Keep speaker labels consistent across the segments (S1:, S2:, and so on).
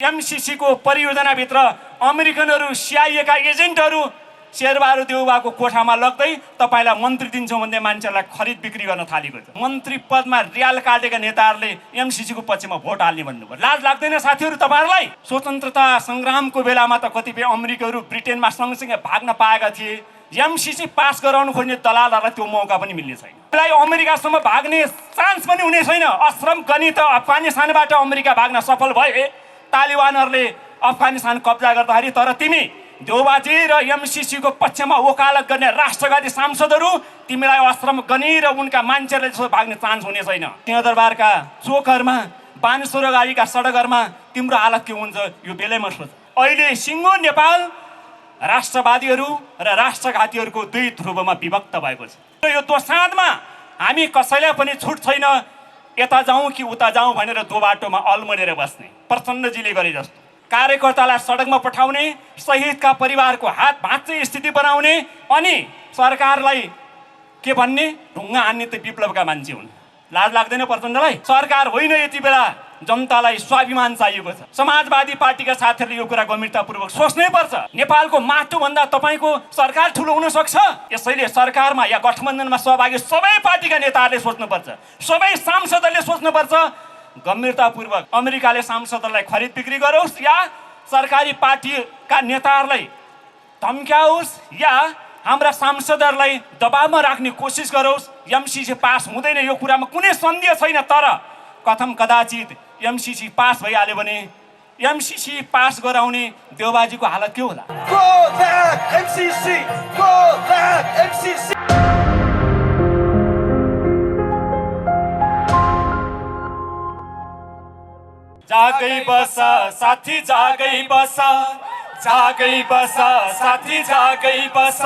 S1: MCC को परियोजनाभित्र अमेरिकनहरू सिआइएका एजेन्टहरू शेरबहादुर देउवाको कोठामा लग्दै तपाईलाई मन्त्री दिन्छौँ भन्दै मान्छेलाई खरिद बिक्री गर्न थालेको छ। मन्त्री पदमा रियाल काटेका नेताहरूले एमसीसी को पक्षमा भोट हाल्ने भन्नुभयो। लाज लाग्दैन साथीहरू तपाईहरुलाई? स्वतन्त्रता संग्रामको बेलामा त कतिपय अमेरिकनहरू ब्रिटेनमा सँगसँगै भाग्न पाएका थिए। एमसीसी पास गराउन खोज्ने दलालहरूलाई त्यो मौका पनि मिल्ने छैन। मलाई अमेरिकासम्म भाग्ने चान्स पनि हुने छैन। अश्रम गनी त अफगानिस्तानबाट अमेरिका भाग्न सफल भए तालिबानहरूले अफगानिस्तान कब्जा गर्दाखेरि। तर तिमी देउबाजी र एमसीसी को पक्षमा वकालत गर्ने राष्ट्रवादी सांसदहरू तिमीलाई अश्रम गनी र उनका मान्छेहरूले जस्तो भाग्ने चान्स हुने छैन। सिंहदरबारका चोकहरूमा बानेश्वर अगाडिका सडकहरूमा तिम्रो हालत के हुन्छ यो बेलैमा सोच। अहिले सिङ्गो नेपाल राष्ट्रवादीहरू र राष्ट्रघातीहरूको दुई ध्रुवमा विभक्त भएको छ। यो दोसाँधमा हामी कसैलाई पनि छुट छैन यता जाउँ कि उता जाउँ भनेर दो बाटोमा अल्मनेर बस्ने। प्रचण्डजीले गरे जस्तो कार्यकर्तालाई सडकमा पठाउने, शहीदका परिवारको हात भाँच्ने स्थिति बनाउने अनि सरकारलाई के भन्ने ढुङ्गा हान्ने त विप्लवका मान्छे हुन्। लाज लाग्दैन प्रचण्डलाई? सरकार होइन, यति बेला जनतालाई स्वाभिमान चाहिएको छ। समाजवादी पार्टीका साथीहरूले यो कुरा गम्भीरतापूर्वक सोच्नै पर्छ। नेपालको माटोभन्दा तपाईको सरकार ठुलो हुन सक्छ। यसैले सरकारमा या गठबन्धनमा सहभागी सबै पार्टीका नेताहरूले सोच्नुपर्छ, सबै सांसदहरूले सोच्नुपर्छ गम्भीरतापूर्वक अमेरिकाले सांसदहरूलाई खरिद बिक्री गरोस् या सरकारी पार्टीका नेताहरूलाई धम्क्याओस् या हाम्रा सांसदहरूलाई दबावमा राख्ने कोसिस गरोस्। एमसीसी पास हुँदैन यो कुरामा कुनै सन्देह छैन। तर कथम कदाचित एमसीसी पास भइहाल्यो भने एमसीसी पास गराउने देउबाजीको हालत के होला?
S2: Go back MCC! Go back MCC!
S1: जागै बस साथी जागै बस, जागै बस साथी जागै बस,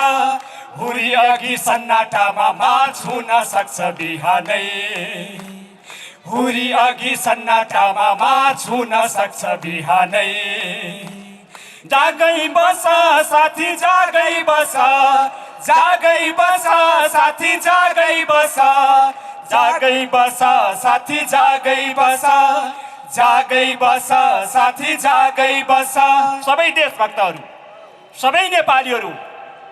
S1: हुरी अघि सन्नाटामा मार्च हुन सक्छ बिहानै, हुरी अघि सन्नाटामा मार्च हुन सक्छ बिहानै। जागै बस साथी जागै बस, जागै बस साथी जागै बस, जागै बस साथी जागै बस, जागै बस साथी जागै बस। सबै देशभक्तहरू, सबै नेपालीहरू,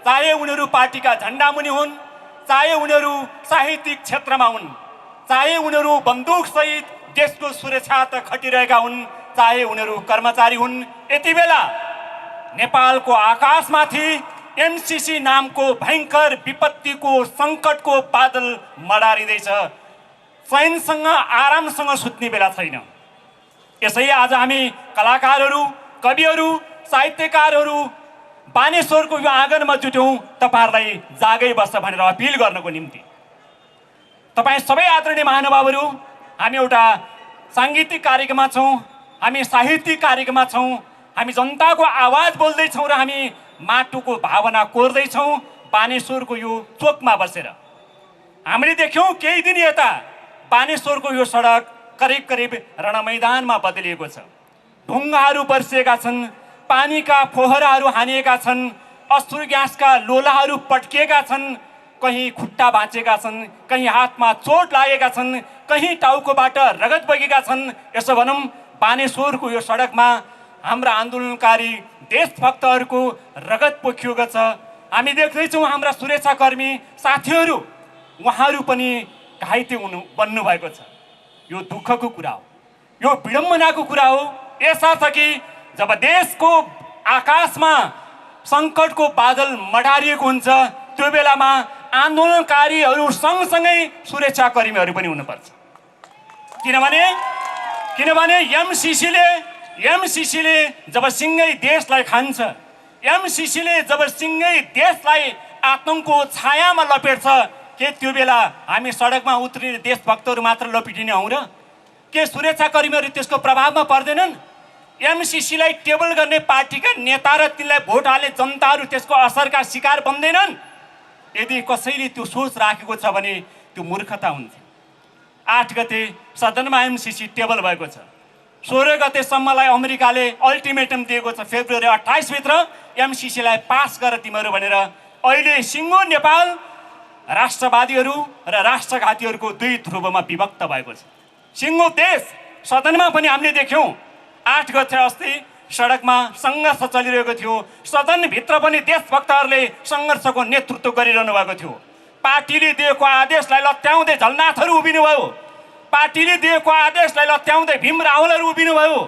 S1: चाहे उनीहरू पार्टीका झन्डामुनि हुन्, चाहे उनीहरू साहित्यिक क्षेत्रमा हुन्, चाहे उनीहरू बन्दुक सहित देशको सुरक्षार्थ खटिरहेका हुन्, चाहे उनीहरू कर्मचारी हुन्, यति बेला नेपालको आकाशमाथि एमसीसी नामको भयङ्कर विपत्तिको सङ्कटको बादल मडारिँदैछ। चैनसँग आरामसँग सुत्ने बेला छैन। यसै आज हामी कलाकारहरू, कविहरू, साहित्यकारहरू बानेश्वरको यो आँगनमा जुट्यौँ तपाईहरुलाई जागै बस भनेर अपिल गर्नको निम्ति। तपाई सबै आदरणीय महानुभावहरू, हामी एउटा साङ्गीतिक कार्यक्रममा छौँ, हामी साहित्यिक कार्यक्रममा छौँ, हामी जनताको आवाज बोल्दैछौँ र हामी माटोको भावना कोर्दैछौँ बानेश्वरको यो चोकमा बसेर। हामीले देख्यौँ केही दिन यता बानेश्वरको यो सडक करिब करिब रणमैदानमा बदलिएको छ। ढुङ्गाहरू बर्सिएका छन्, पानीका फोहराहरू हानिएका छन्, अश्रु ग्यासका लोलाहरू पट्किएका छन्, कहीँ खुट्टा भाँचेका छन्, कहीँ हातमा चोट लागेका छन्, कहीँ टाउकोबाट रगत बगेका छन्। यसो भनौँ बानेश्वरको यो सडकमा हाम्रा आन्दोलनकारी देशभक्तहरूको रगत पोखिएको छ। हामी देख्दैछौँ हाम्रा सुरक्षाकर्मी साथीहरू उहाँहरू पनि घाइते बन्नु भएको छ। यो दुःखको कुरा हो, यो विडम्बनाको कुरा हो। यसर्थ कि जब देशको आकाशमा सङ्कटको बादल मडारिएको हुन्छ त्यो बेलामा आन्दोलनकारीहरू सँगसँगै सुरक्षाकर्मीहरू पनि हुनुपर्छ। किनभने एमसीसीले जब सिङ्गै देशलाई खान्छ, एमसीसीले जब सिङ्गै देशलाई आतङ्कको छायामा लपेट्छ, के त्यो बेला हामी सडकमा उत्रिने देशभक्तहरू मात्र लपिटिने हौँ र? के सुरक्षाकर्मीहरू त्यसको प्रभावमा पर्दैनन्? एमसीसीलाई टेबल गर्ने पार्टीका नेता र तिनलाई भोट हाल्ने जनताहरू त्यसको असरका शिकार बन्दैनन्? यदि कसैले त्यो सोच राखेको छ भने त्यो मूर्खता हुन्छ। 8 गते सदनमा एमसीसी टेबल भएको छ। 16 गतेसम्मलाई अमेरिकाले अल्टिमेटम दिएको छ, फेब्रुअरी 28 भित्र एमसीसीलाई पास गर तिमीहरू भनेर। अहिले सिङ्गो नेपाल राष्ट्रवादीहरू र राष्ट्रघातीहरूको दुई ध्रुवमा विभक्त भएको छ। सिङ्गो देश सदनमा पनि हामीले देख्यौँ
S3: 8 गते अस्ति सडकमा सङ्घर्ष चलिरहेको थियो। सदनभित्र पनि देशभक्तहरूले सङ्घर्षको नेतृत्व गरिरहनु भएको थियो। पार्टीले दिएको आदेशलाई लत्याउँदै झलनाथहरू उभिनु भयो। पार्टीले दिएको आदेशलाई लत्याउँदै भीम रावलहरू उभिनु भयो।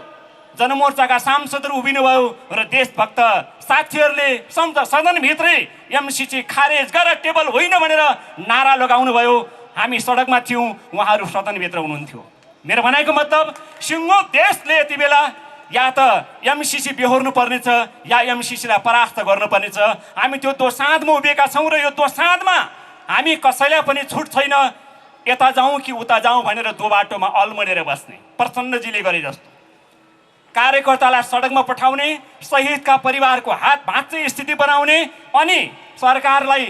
S3: जनमोर्चाका सांसदहरू उभिनु भयो र देशभक्त साथीहरूले सदनभित्रै एमसिसी खारेज गरेर टेबल होइन भनेर नारा लगाउनु भयो। हामी सडकमा थियौँ, उहाँहरू सदनभित्र हुनुहुन्थ्यो। मेरो भनाइको मतलब सिङ्गो देशले यति बेला या त एमसिसी बेहोर्नु पर्नेछ या एमसिसीलाई परास्त गर्नुपर्नेछ। हामी त्यो दोसाँधमा उभिएका छौँ र यो दोसाँधमा हामी कसैलाई पनि छुट छैन यता जाउँ कि उता जाउँ भनेर दो बाटोमा अल्मनेर बस्ने प्रचण्डजीले गरे जस्तो। कार्यकर्तालाई सडकमा पठाउने, शहीदका परिवारको हात भाँच्ने स्थिति बनाउने अनि सरकारलाई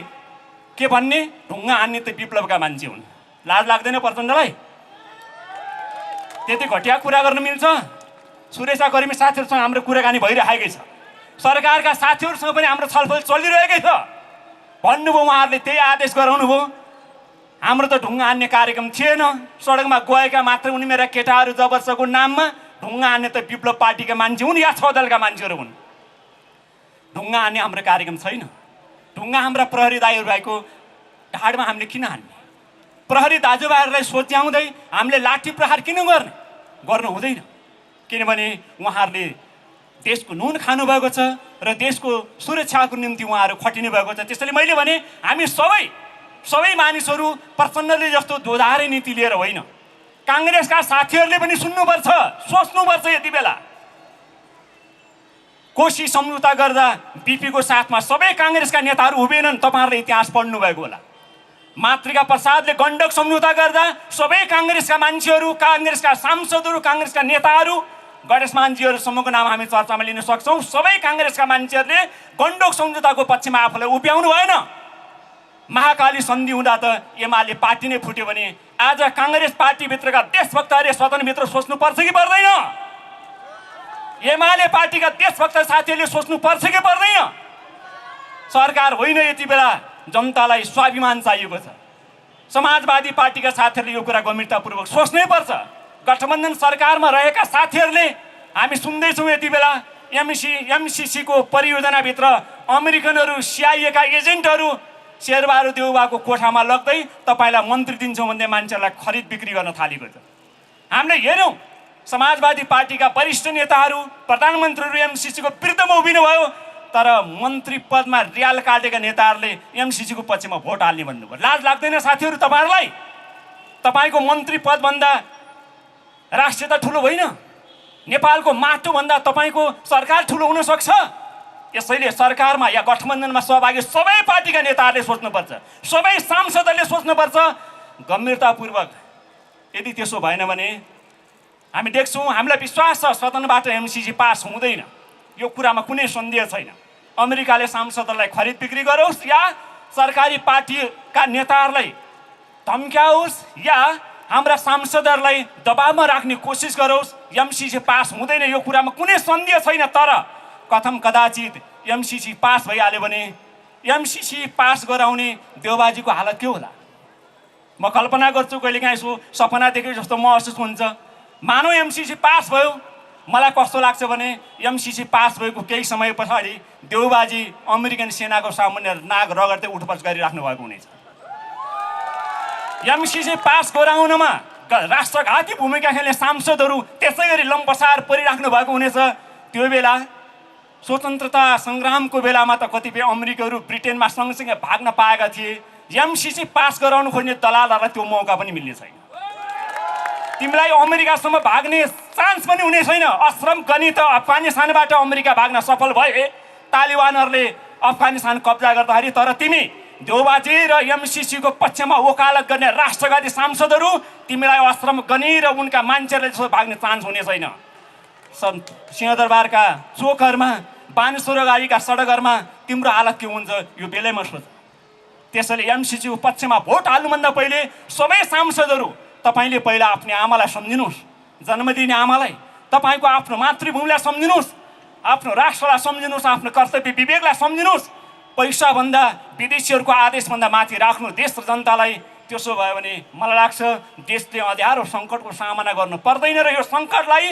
S3: के भन्ने, ढुङ्गा हान्ने त विप्लवका मान्छे हुन्। लाज लाग्दैन प्रचण्डलाई? त्यति घटिया कुरा गर्न मिल्छ? सुरेशाकर्मी साथीहरूसँग हाम्रो कुराकानी भइरहेकै छ। सरकारका साथीहरूसँग पनि हाम्रो छलफल चलिरहेकै छ। भन्नुभयो, उहाँहरूले त्यही आदेश गराउनु भयो। हाम्रो त ढुङ्गा हान्ने कार्यक्रम थिएन। सडकमा गएका मात्र उनी मेरा केटाहरू जबरजको नाममा। ढुङ्गा हान्ने त विप्लव पार्टीका मान्छे हुन् या छदलका मान्छेहरू हुन्। ढुङ्गा हान्ने हाम्रो कार्यक्रम छैन। ढुङ्गा हाम्रा प्रहरी दाजुभाइको ढाडमा हामीले किन हान्ने? प्रहरी दाजुभाइहरूलाई सोच्याउँदै हामीले लाठी प्रहार किन गर्नु हुँदैन? किनभने उहाँहरूले देशको नुन खानुभएको छ र देशको सुरक्षाको निम्ति उहाँहरू खटिनु भएको छ। त्यसैले मैले भने हामी सबै मानिसहरू प्रचण्डले जस्तो दोधारे नीति लिएर होइन, काङ्ग्रेसका साथीहरूले पनि सुन्नुपर्छ, सोच्नुपर्छ। यति बेला कोशी सम्झौता गर्दा बिपीको साथमा सबै काङ्ग्रेसका नेताहरू उभिएनन्। तपाईँहरूले इतिहास पढ्नुभएको होला। मातृका प्रसादले गण्डक सम्झौता गर्दा सबै काङ्ग्रेसका मान्छेहरू, काङ्ग्रेसका सांसदहरू, काङ्ग्रेसका नेताहरू, गणेश मानजीहरूसम्मको नाम हामी चर्चामा लिन सक्छौँ। सबै काङ्ग्रेसका मान्छेहरूले गण्डक सम्झौताको पक्षमा आफूलाई उभ्याउनु भएन। महाकाली सन्धि हुँदा त एमाले पार्टी नै फुट्यो भने आज काङ्ग्रेस पार्टीभित्रका देशभक्तहरूले सदनभित्र सोच्नुपर्छ कि पर्दैन? एमाले पार्टीका देशभक्त साथीहरूले सोच्नुपर्छ कि पर्दैन? सरकार होइन, यति बेला जनतालाई स्वाभिमान चाहिएको छ। समाजवादी पार्टीका साथीहरूले यो कुरा गम्भीरतापूर्वक सोच्नै पर्छ। गठबन्धन सरकारमा रहेका साथीहरूले हामी सुन्दैछौँ यति बेला एमसिसीको परियोजनाभित्र अमेरिकनहरू, सिआइएका एजेन्टहरू शेरबहादुर देउवाको कोठामा लग्दै तपाईँलाई मन्त्री दिन्छौँ भन्दै मान्छेहरूलाई खरिद बिक्री गर्न थालेको छ। हामीले हेऱ्यौँ समाजवादी पार्टीका वरिष्ठ नेताहरू, प्रधानमन्त्रीहरू एमसिसीको विरुद्धमा उभिनु भयो, तर मन्त्री पदमा रियाल काटेका नेताहरूले एमसिसीको पक्षमा भोट हाल्ने भन्नुभयो। लाज लाग्दैन साथीहरू तपाईँहरूलाई? तपाईँको मन्त्री पदभन्दा राष्ट्रियता ठुलो होइन? नेपालको माटोभन्दा तपाईँको सरकार ठुलो हुन सक्छ? यसैले सरकारमा या गठबन्धनमा सहभागी सबै पार्टीका नेताहरूले सोच्नुपर्छ, सबै सांसदहरूले सोच्नुपर्छ गम्भीरतापूर्वक। यदि त्यसो भएन भने हामी देख्छौँ, हामीलाई विश्वास छ सदनबाट एमसिसी पास हुँदैन। यो कुरामा कुनै सन्देह छैन। अमेरिकाले सांसदहरूलाई खरिद बिक्री गरोस् या सरकारी पार्टीका नेताहरूलाई धम्क्याओस् या हाम्रा सांसदहरूलाई दबावमा राख्ने कोसिस गरोस्, एमसिसी पास हुँदैन। यो कुरामा कुनै सन्देह छैन। तर कथम कदाचित एमसिसी पास भइहाल्यो भने एमसिसी पास गराउने देउबाजीको हालत के होला? म कल्पना गर्छु, कहिलेकाहीँ यसो सपना देखेको जस्तो महसुस हुन्छ। मानौ एमसिसी पास भयो, मलाई कस्तो लाग्छ भने एमसिसी पास भएको केही समय पछाडि देउबाजी अमेरिकन सेनाको सामुन्ने नाग रगड्दै उठबस गरिराख्नु भएको हुनेछ। एमसिसी पास गराउनमा राष्ट्रघाती भूमिका खेल्ने सांसदहरू त्यसै गरी लम्पसार परिराख्नु भएको हुनेछ। त्यो बेला स्वतन्त्रता सङ्ग्रामको बेलामा त कतिपय अमेरिकीहरू ब्रिटेनमा सँगसँगै भाग्न पाएका थिए। एमसिसी पास गराउनु खोज्ने दलालहरूलाई त्यो मौका पनि मिल्ने छैन। तिमीलाई अमेरिकासम्म भाग्ने चान्स पनि हुने छैन। अश्रफ गनी त अफगानिस्तानबाट अमेरिका भाग्न सफल भए, तालिबानहरूले अफगानिस्तान कब्जा गर्दाखेरि। तर तिमी देउबाजी र एमसिसीको पक्षमा वकालत गर्ने राष्ट्रवादी सांसदहरू, तिमीलाई अश्रफ गनी र उनका मान्छेहरूले जस्तो भाग्ने चान्स हुने छैन। सिंहदरबारका चोकहरूमा, बानेश्वरगाडीका सडकहरूमा तिम्रो हालत के हुन्छ यो बेलैमा सोच। त्यसैले एमसिसीको पक्षमा भोट हाल्नुभन्दा पहिले सबै सांसदहरू तपाईँले पहिला आफ्नो आमालाई सम्झिनुहोस्, जन्म दिने आमालाई, तपाईँको आफ्नो मातृभूमिलाई सम्झिनुहोस्, आफ्नो राष्ट्रलाई सम्झिनुहोस्, आफ्नो कर्तव्य विवेकलाई सम्झिनुहोस्। पैसाभन्दा विदेशीहरूको आदेशभन्दा माथि राख्नु देश र जनतालाई। त्यसो भयो भने मलाई लाग्छ देशले अँध्यारो सङ्कटको सामना गर्नु पर्दैन र यो सङ्कटलाई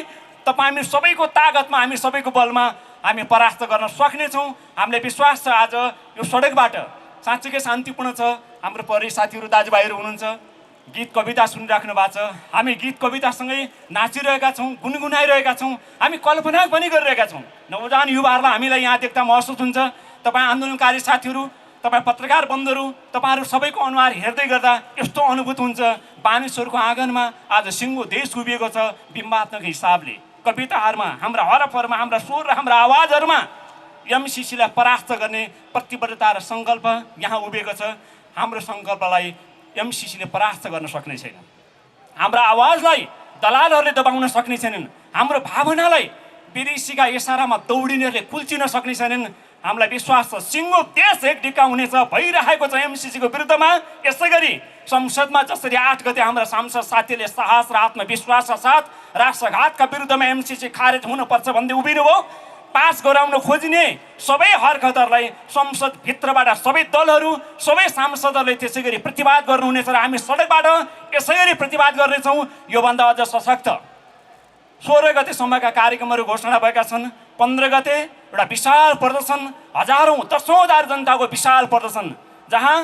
S3: तपाईँ हामी सबैको तागतमा, हामी सबैको बलमा हामी परास्त गर्न सक्नेछौँ। हामीलाई विश्वास छ आज यो सडकबाट साँच्चीकै शान्तिपूर्ण छ। हाम्रो प्रहरी साथीहरू दाजुभाइहरू हुनुहुन्छ, गीत कविता सुनिराख्नु भएको छ। हामी गीत कवितासँगै नाचिरहेका छौँ, गुनगुनाइरहेका छौँ, हामी कल्पना पनि गरिरहेका छौँ। नवजान युवाहरूलाई हामीलाई यहाँ देख्दा महसुस हुन्छ। तपाईँ आन्दोलनकारी साथीहरू, तपाईँ पत्रकार बन्धुहरू, तपाईँहरू सबैको अनुहार हेर्दै गर्दा यस्तो अनुभूत हुन्छ मानिसहरूको आँगनमा आज सिङ्गो देश उभिएको छ। बिम्बात्मक हिसाबले कविताहरूमा, हाम्रा हरफहरूमा, हाम्रा स्वर र हाम्रा आवाजहरूमा एमसिसीलाई परास्त गर्ने प्रतिबद्धता र सङ्कल्प यहाँ उभिएको छ। हाम्रो सङ्कल्पलाई एमसिसीले परास्त गर्न सक्ने छैन। हाम्रो आवाजलाई दलालहरूले दबाउन सक्ने छैनन्। हाम्रो भावनालाई विदेशीका इसारामा दौडिनेहरूले कुल्चिन सक्ने छैनन्। हामीलाई विश्वास छ सिङ्गो देश एक ढिक्का हुनेछ, भइरहेको छ एमसिसीको विरुद्धमा। यसै गरी संसदमा जसरी 8 गते हाम्रा सांसद साथीले साहस र आत्मविश्वासका साथ राष्ट्रघातका विरुद्धमा एमसिसी खारेज हुनुपर्छ भन्दै उभिनुभयो, पास गराउन खोजिने सबै हरकतहरूलाई संसदभित्रबाट सबै दलहरू, सबै सांसदहरूले त्यसै गरी प्रतिवाद गर्नुहुनेछ र हामी सडकबाट यसै गरी प्रतिवाद गर्नेछौँ। योभन्दा अझ सशक्त 16 गतेसम्मका कार्यक्रमहरू घोषणा भएका छन्। 15 गते एउटा विशाल प्रदर्शन, हजारौँ दसौँ हजार जनताको विशाल प्रदर्शन, जहाँ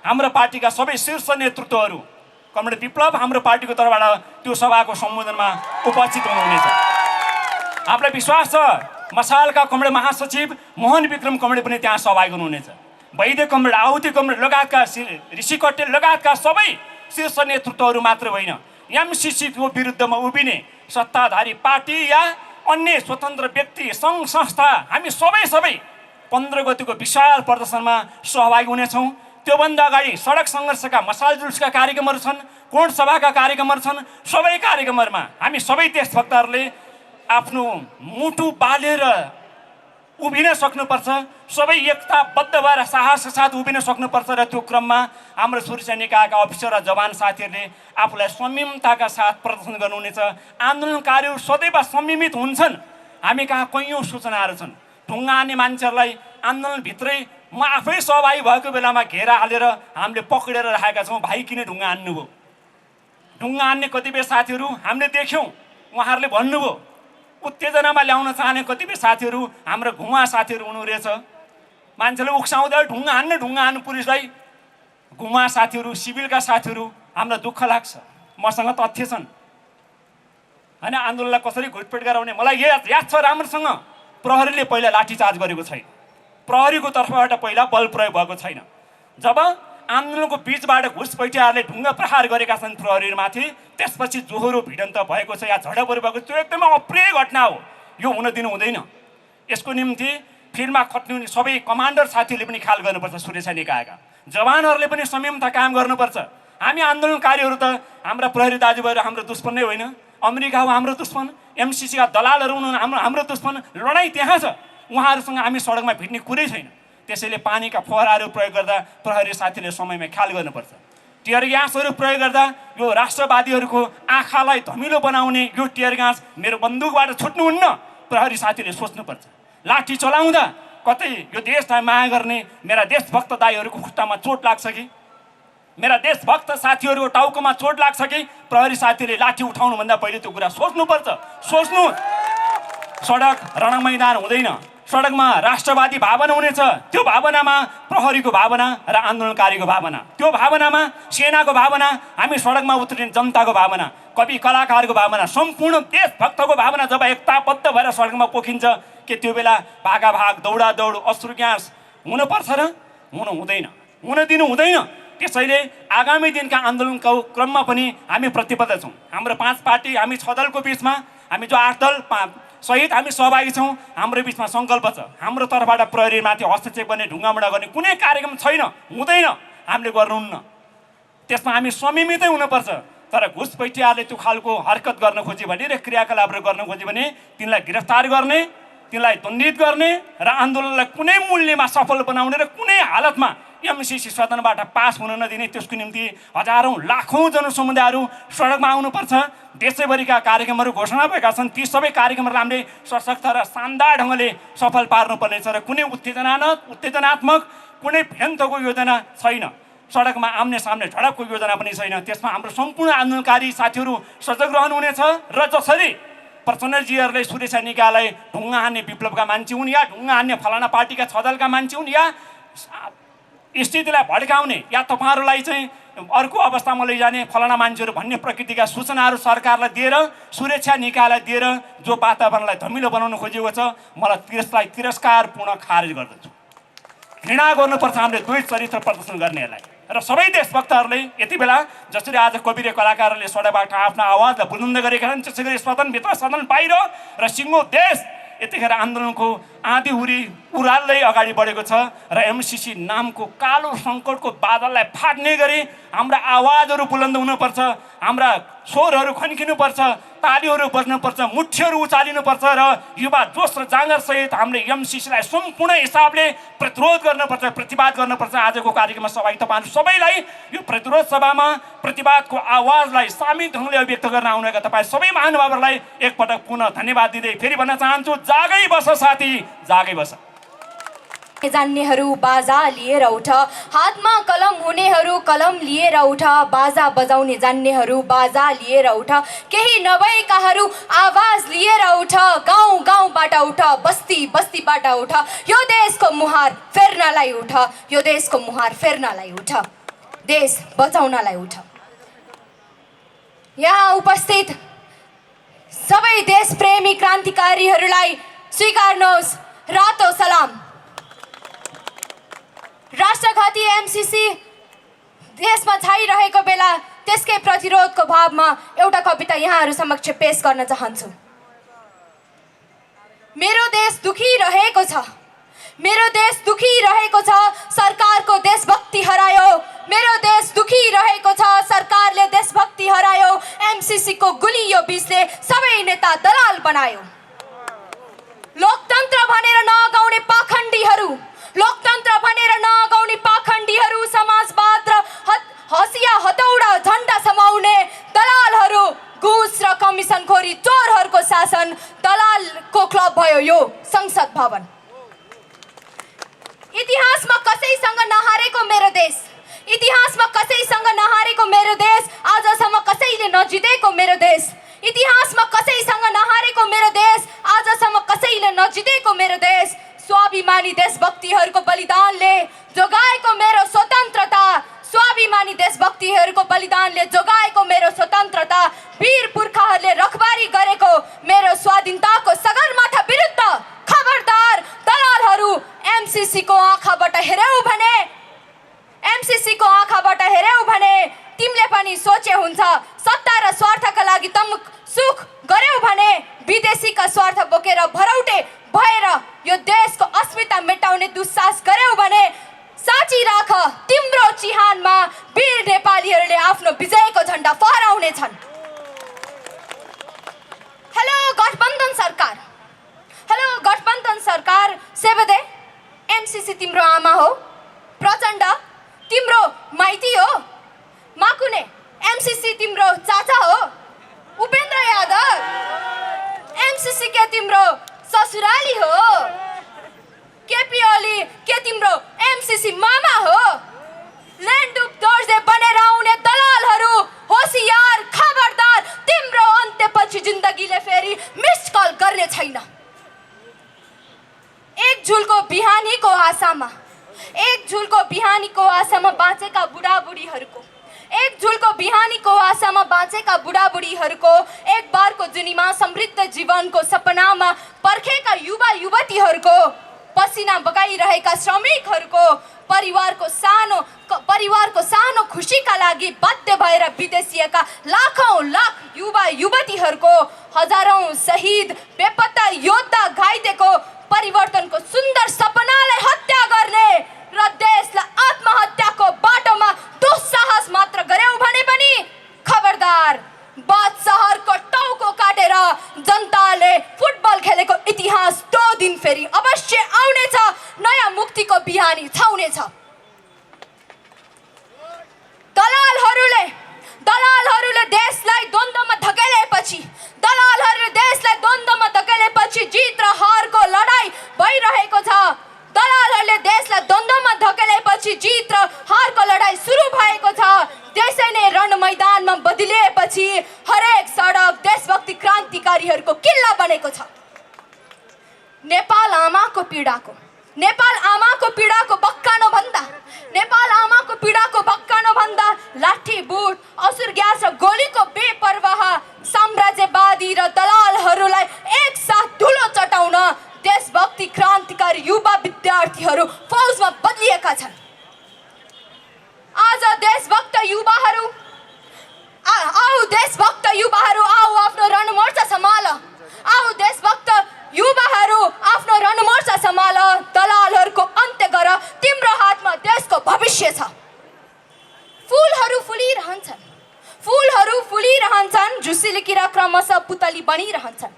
S3: हाम्रो पार्टीका सबै शीर्ष नेतृत्वहरू, कमरेड विप्लव हाम्रो पार्टीको तर्फबाट त्यो सभाको सम्बोधनमा उपस्थित हुनुहुनेछ। हामीलाई विश्वास छ मसालका कमरेड महासचिव मोहन विक्रम कमरेड पनि त्यहाँ सहभागी हुनुहुनेछ। वैद्य कमरेड, आहुति कमरेड लगायतका ऋषि कटेल लगायतका सबै शीर्ष नेतृत्वहरू मात्र होइन, एमसिसीको विरुद्धमा उभिने सत्ताधारी पार्टी या अन्य स्वतन्त्र व्यक्ति, सङ्घ संस्था, हामी सबै 15 गतिको विशाल प्रदर्शनमा सहभागी हुनेछौँ। त्योभन्दा अगाडि सडक सङ्घर्षका मसाल जुलुसका कार्यक्रमहरू छन्, कोण सभाका कार्यक्रमहरू छन्। सबै कार्यक्रमहरूमा हामी सबै देशभक्तहरूले आफ्नो मुटु बालेर उभिन सक्नुपर्छ, सबै एकताबद्ध भएर साहसका साथ उभिन सक्नुपर्छ। र त्यो क्रममा हाम्रो सुरक्षा निकायका अफिसर र जवान साथीहरूले आफूलाई संयमताका साथ प्रदर्शन गर्नुहुनेछ। आन्दोलनकारीहरू सदैव संयमित हुन्छन्। हामी कहाँ कैयौँ सूचनाहरू छन्, ढुङ्गा हान्ने मान्छेहरूलाई आन्दोलनभित्रै म आफै सहभागी भएको बेलामा घेरा हालेर हामीले पक्रेर राखेका छौँ। भाइ किन ढुङ्गा हान्नुभयो? ढुङ्गा हान्ने कतिपय साथीहरू हामीले देख्यौँ, उहाँहरूले भन्नुभयो। उत्तेजनामा ल्याउन चाहने कतिपय साथीहरू हाम्रो घुमा साथीहरू हुनु रहेछ। मान्छेले उक्साउँदा ढुङ्गा हान्नु पुलिसलाई। घुमा साथीहरू, सिभिलका साथीहरू, हामीलाई दुःख लाग्छ। मसँग तथ्य छन् होइन, आन्दोलनलाई कसरी घुटपेट गराउने मलाई याद छ राम्रोसँग। प्रहरीले पहिला लाठीचार्ज गरेको छैन, प्रहरीको तर्फबाट पहिला बल प्रयोग भएको छैन। जब आन्दोलनको बिचबाट घुसपैठियाहरूले ढुङ्गा प्रहार गरेका छन् प्रहरीमाथि, त्यसपछि जोहोरो भिडन्त भएको छ या झडपहरू भएको, त्यो एकदमै अप्रिय घटना हो। यो हुन दिनु हुँदैन। यसको निम्ति फिल्डमा खट्ने सबै कमान्डर साथीहरूले पनि ख्याल गर्नुपर्छ। सुरक्षा निकायका जवानहरूले पनि संयमता कायम गर्नुपर्छ। हामी आन्दोलनकारीहरू त हाम्रा प्रहरी दाजुभाइहरू हाम्रो दुश्मन नै होइन। अमेरिका हो हाम्रो दुश्मन, एमसिसीका दलालहरू हुनु हाम्रो दुश्मन। लडाइँ त्यहाँ छ, उहाँहरूसँग हामी सडकमा भिड्ने कुरै छैन। त्यसैले पानीका फोहराहरू प्रयोग गर्दा प्रहरी साथीले समयमा ख्याल गर्नुपर्छ। टियर ग्यासहरू प्रयोग गर्दा यो राष्ट्रवादीहरूको आँखालाई धमिलो बनाउने यो टियर ग्यास मेरो बन्दुकबाट छुट्नुहुन्न, प्रहरी साथीले सोच्नुपर्छ। लाठी चलाउँदा कतै यो देशलाई माया गर्ने मेरा देशभक्त दाइहरूको खुट्टामा चोट लाग्छ कि, मेरा देशभक्त साथीहरूको टाउकोमा चोट लाग्छ कि, प्रहरी साथीले लाठी उठाउनुभन्दा पहिले त्यो कुरा सोच्नुपर्छ। सोच्नु, सडक रणमैदान हुँदैन, सडकमा राष्ट्रवादी भावना हुनेछ। त्यो भावनामा प्रहरीको भावना र आन्दोलनकारीको भावना, त्यो भावनामा सेनाको भावना, हामी सडकमा उत्रिने जनताको भावना, कवि कलाकारको भावना, सम्पूर्ण देशभक्तको भावना जब एकताबद्ध भएर सडकमा पोखिन्छ के त्यो बेला भागाभाग, दौडादौड, अश्रु ग्यास हुनुपर्छ र हुनु हुँदैन, हुन दिनु हुँदैन। त्यसैले आगामी दिनका आन्दोलनको क्रममा पनि हामी प्रतिबद्ध छौँ। हाम्रो 5 पार्टी, हामी 6 दलको बिचमा, हामी जो 8 दल सहित हामी सहभागी छौँ। हाम्रो बिचमा सङ्कल्प छ, हाम्रो तर्फबाट प्रहरीमाथि हस्तक्षेप गर्ने, ढुङ्गामुढा गर्ने कुनै कार्यक्रम छैन, हुँदैन, हामीले गर्नुहुन्न। त्यसमा हामी संयमितै हुनुपर्छ। तर घुसपैठियाहरूले त्यो खालको हरकत गर्न खोज्यो भने र क्रियाकलापहरू गर्न खोज्यो भने तिनलाई गिरफ्तार गर्ने, तिनलाई दण्डित गर्ने र आन्दोलनलाई कुनै मूल्यमा सफल बनाउने र कुनै हालतमा एमसिसी सदनबाट पास हुन नदिने, त्यसको निम्ति हजारौँ लाखौँ जनसमुदायहरू सडकमा आउनुपर्छ। देशैभरिका कार्यक्रमहरू घोषणा भएका छन्। ती सबै कार्यक्रमहरूलाई हामीले सशक्त र शानदार ढङ्गले सफल पार्नुपर्नेछ र कुनै उत्तेजनात्मक कुनै भिडन्तको योजना छैन। सडकमा आम्ने सामने झडपको योजना पनि छैन। त्यसमा हाम्रो सम्पूर्ण आन्दोलनकारी साथीहरू सजग रहनुहुनेछ र जसरी प्रचण्डजीहरूले सुरेशा निकालाई ढुङ्गा हान्ने विप्लवका मान्छे हुन् या ढुङ्गा हान्ने फलाना पार्टीका छदलका मान्छे हुन् या स्थितिलाई भड्काउने या तपाईँहरूलाई चाहिँ अर्को अवस्थामा लैजाने फलाना मान्छेहरू भन्ने प्रकृतिका सूचनाहरू सरकारलाई दिएर सुरक्षा निकायलाई दिएर जो वातावरणलाई धमिलो बनाउन खोजेको छ मलाई त्यसलाई तिरस्कारपूर्ण खारेज गर्दछु। घृणा गर्नुपर्छ हामीले द्वैत चरित्र प्रदर्शन गर्नेहरूलाई र सबै देशभक्तहरूले यति बेला जसरी आज कवि र कलाकारहरूले सडकबाट आफ्नो आवाजलाई बुलन्द गरेका छन् त्यसै गरी सदनभित्र सदन बाहिर र सिङ्गो देश यतिखेर आन्दोलनको आँधी उराल्दै अगाडि बढेको छ र एमसिसी नामको कालो सङ्कटको बादललाई फाट्ने गरी हाम्रा आवाजहरू बुलन्द हुनुपर्छ, हाम्रा स्वरहरू खन्किनुपर्छ, तालीहरू बज्नुपर्छ, मुठ्ठीहरू उचालिनुपर्छ र युवा जोस र जाँगरसहित हामीले एमसिसीलाई सम्पूर्ण हिसाबले प्रतिरोध गर्नुपर्छ, प्रतिवाद गर्नुपर्छ। आजको कार्यक्रममा सहभागी तपाईँहरू सबैलाई यो प्रतिरोध सभामा प्रतिवादको आवाजलाई सामूहिक ढङ्गले अभिव्यक्त गर्न आउनेका तपाईँ सबै महानुभावहरूलाई एकपटक पुनः धन्यवाद दिँदै फेरि भन्न चाहन्छु, जागै बस साथी, जागै बस।
S4: जान्नेहरू बाजा लिएर उठ, हातमा कलम हुनेहरू कलम लिएर उठ, बाजा बजाउने जान्नेहरू बाजा लिएर उठ, केही नभएकाहरू आवाज लिएर उठ, गाउँ गाउँबाट उठ, बस्ती बस्तीबाट उठ, यो देशको मुहार फेर्नलाई उठ, यो देशको मुहार फेर्नलाई उठ, देश बचाउनलाई उठ। यहाँ उपस्थित सबै देशप्रेमी क्रान्तिकारीहरूलाई स्वीकार्नुहोस् रातो सलाम। राष्ट्रघाती एमसिसी देशमा छाइरहेको बेला त्यसकै प्रतिरोधको भावमा एउटा कविता यहाँहरू समक्ष पेश गर्न चाहन्छु। मेरो देश दुखिरहेको छ, मेरो देश दुखिरहेको छ, सरकारको देशभक्ति हरायो, मेरो देश दुखिरहेको छ, सरकारले देशभक्ति हरायो, एमसिसीको गुलियो बीचले सबै नेता दलाल बनायो। लोकतन्त्र भनेर नगाउने पाखण्डीहरू, लोकतन्त्र भनेर नगाउने पाखण्डीहरू, समाजवाद र हसिया हतौडा झण्डा समाउने दलालहरू, घुस र कमिसनखोरी चोरहरूको शासन, दलालको क्लब भयो यो संसद भवन। इतिहासमा कसैसँग नहारेको मेरो देश, इतिहासमा कसैसँग नहारेको मेरो देश, आजसम्म कसैले नजितेको मेरो देश, इतिहासमा कसैसँग नहारेको मेरो देश, आजसम्म कसैले नजितेको मेरो देश, स्वाभिमानी देशभक्तिहरूको बलिदानले जोगाएको मेरो स्वतन्त्रता, स्वाभिमानी देशभक्तिहरूको बलिदानले जोगाएको मेरो स्वतन्त्रता, वीर पुर्खाहरूले रखबारी गरेको मेरो स्वाधीनताको सगरमाथा विरुद्ध खबरदार दलालहरू, एमसिसीको आँखाबाट हेर्यौ भने, एमसिसीको आँखाबाट हेर्यौ भने तिमीले पनि सोचे हुन्छ, सत्ता र स्वार्थका लागि तम सुख गर्यौ भने विदेशीका स्वार्थ बोकेर भरौटे भएर यो देशको अस्मिता मेटाउने दुस्साहस गर्यौ भने साँची राख, तिम्रो चिहानमा वीर नेपालीहरूले आफ्नो विजयको झण्डा फहराउने छन्। हेलो गठबन्धन सरकार, हेलो गठबन्धन सरकार, सेवदे एमसिसी तिम्रो आमा हो, प्रचण्ड तिम्रो माइती हो, माकुने एमसिसी तिम्रो चाचा हो, उपेन्द्र यादव एमसिसी के तिम्रो ससुराली हो, केपी ओली के तिम्रो एमसिसी मामा हो, ल्यान्डुप दोर्जे बनेर आउने दलालहरू होसियार, खबरदार, तिम्रो अन्त्यपछि जिन्दगीले फेरि मिस्ड कल गर्ने छैन। एक झुलको बिहानीको आशामा, एक झुलको बिहानीको आशामा बाँचेका बुढाबुढीहरूको, एक झुलको बिहानीको आशामा बाँचेका बुढाबुढीहरूको, एक बारको जुनीमा समृद्ध जीवनको सपनामा पर्खेका युवा युवतीहरूको, पसिना बगाइरहेका श्रमिकहरूको, परिवारको सानो खुसीका लागि बाध्य भएर विदेशिएका लाखौं लाख युवा युवतीहरूको, हजारौं शहीद बेपत्ता योद्धा घाइतेको परिवर्तनको सुन्दर सपनालाई हत्या गर्ने र देशलाई आत्महत्याको बाटोमा दुस्साहस मात्र गर्यौ भने पनि खबरदार, बादशाहको टाउको काटेर जनताले फुटबल खेलेको इतिहास त्यो दिन फेरि अवश्य आउनेछ, नयाँ मुक्तिको बिहानी छाउनेछ। दलालहरूले देशलाई द्वन्द्वमा धकेलेपछि, दलालहरूले देशलाई द्वन्द्वमा धकेलेपछि जित र हारको लडाई भइरहेको छ, दलालहरूले देशलाई द्वन्द्वमा धकेलेपछि जित र हारको लडाई सुरु भएको छ। त्यसै नै रण मैदानमा बदलिएपछि हरेक सडक देशभक्ति क्रान्तिकारीहरूको किल्ला आमाको पीडाको, नेपाल आमाको पीडाको बक्कानो भन्दा, नेपाल आमाको पीडाको बक्कानो भन्दा लाठी बुट, असुर ग्यास र गोलीको बेपरवाह साम्राज्यवादी र दलालहरूलाई एकसाथ धुलो चटाउन देशभक्ति क्रान्तिकारी युवा विद्यार्थीहरू फौजमा बदलिएका छन्। आज देशभक्त युवाहरू आऊ, देशभक्त युवाहरू आऊ, आफ्नो रणमोर्चा सम्हाल। आऊ देशभक्त युवाहरू आफ्नो रणमोर्चा सम्हाल। दलालहरूको अन्त्य गर, तिम्रो हातमा देशको भविष्य छ। फुलहरू फुलिरहन्छन्, फुलहरू फुलिरहन्छन्, झुसिली किरा क्रमशः पुतली बनिरहन्छन्।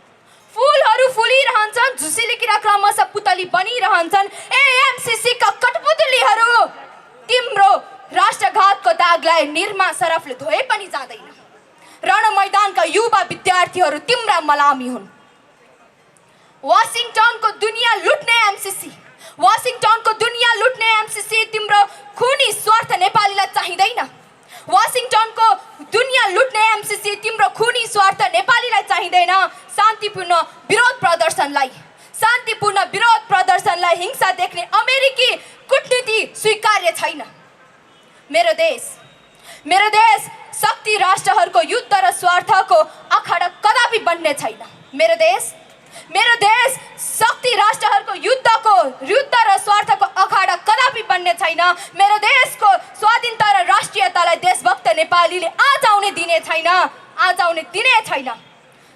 S4: फुलहरू फुलिरहन्छन्, झुसिली किरा क्रमशः पुतली बनिरहन्छन्। एएमसीसी का कठपुतलीहरू, तिम्रो राष्ट्रघातको दागलाई निरमा सरफले धोए पनि जाँदैन। रण मैदानका युवा विद्यार्थीहरू तिम्रा मलामी हुन्। वाशिंगटनको दुनियाँ लुट्ने एमसीसी, वाशिंगटनको दुनियाँ लुट्ने एमसीसी तिम्रो खुनी स्वार्थ नेपालीलाई चाहिँदैन। वाशिंगटनको दुनियाँ लुट्ने एमसीसी तिम्रो खुनी स्वार्थ नेपालीलाई चाहिँदैन। शान्तिपूर्ण विरोध प्रदर्शनलाई, शान्तिपूर्ण विरोध प्रदर्शनलाई हिंसा देख्ने अमेरिकी कूटनीति स्वीकार्य छैन। मेरो देश शक्ति राष्ट्रहरूको युद्ध र स्वार्थको अखाडा कदापि बन्ने छैन। मेरो देश शक्ति राष्ट्रहरूको युद्ध र स्वार्थको अखाडा कदापि बन्ने छैन। मेरो देशको स्वाधीनता र राष्ट्रियतालाई देशभक्त नेपालीले आज आउने दिने छैन।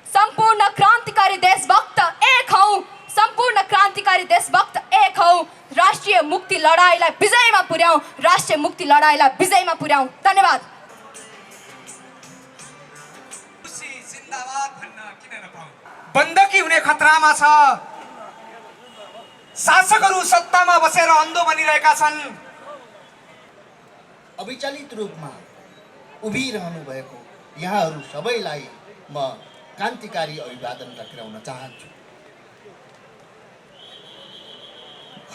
S4: सम्पूर्ण क्रान्तिकारी देशभक्त एक हौं, सम्पूर्ण क्रान्तिकारी देशभक्त एक हौं। राष्ट्रिय मुक्ति लडाईँलाई विजयमा पुर्याउँ, राष्ट्रिय मुक्ति लडाईँलाई विजयमा पुर्याउँ। धन्यवाद।
S2: बन्दकी हुने खतरामा छ। शासकहरू सत्तामा बसेर अन्धो बनिरहेका छन्।
S5: अविचलित रूपमा उभिरहनु भएको यहाँहरू सबैलाई म क्रान्तिकारी अभिवादन टक्राउन चाहन्छु।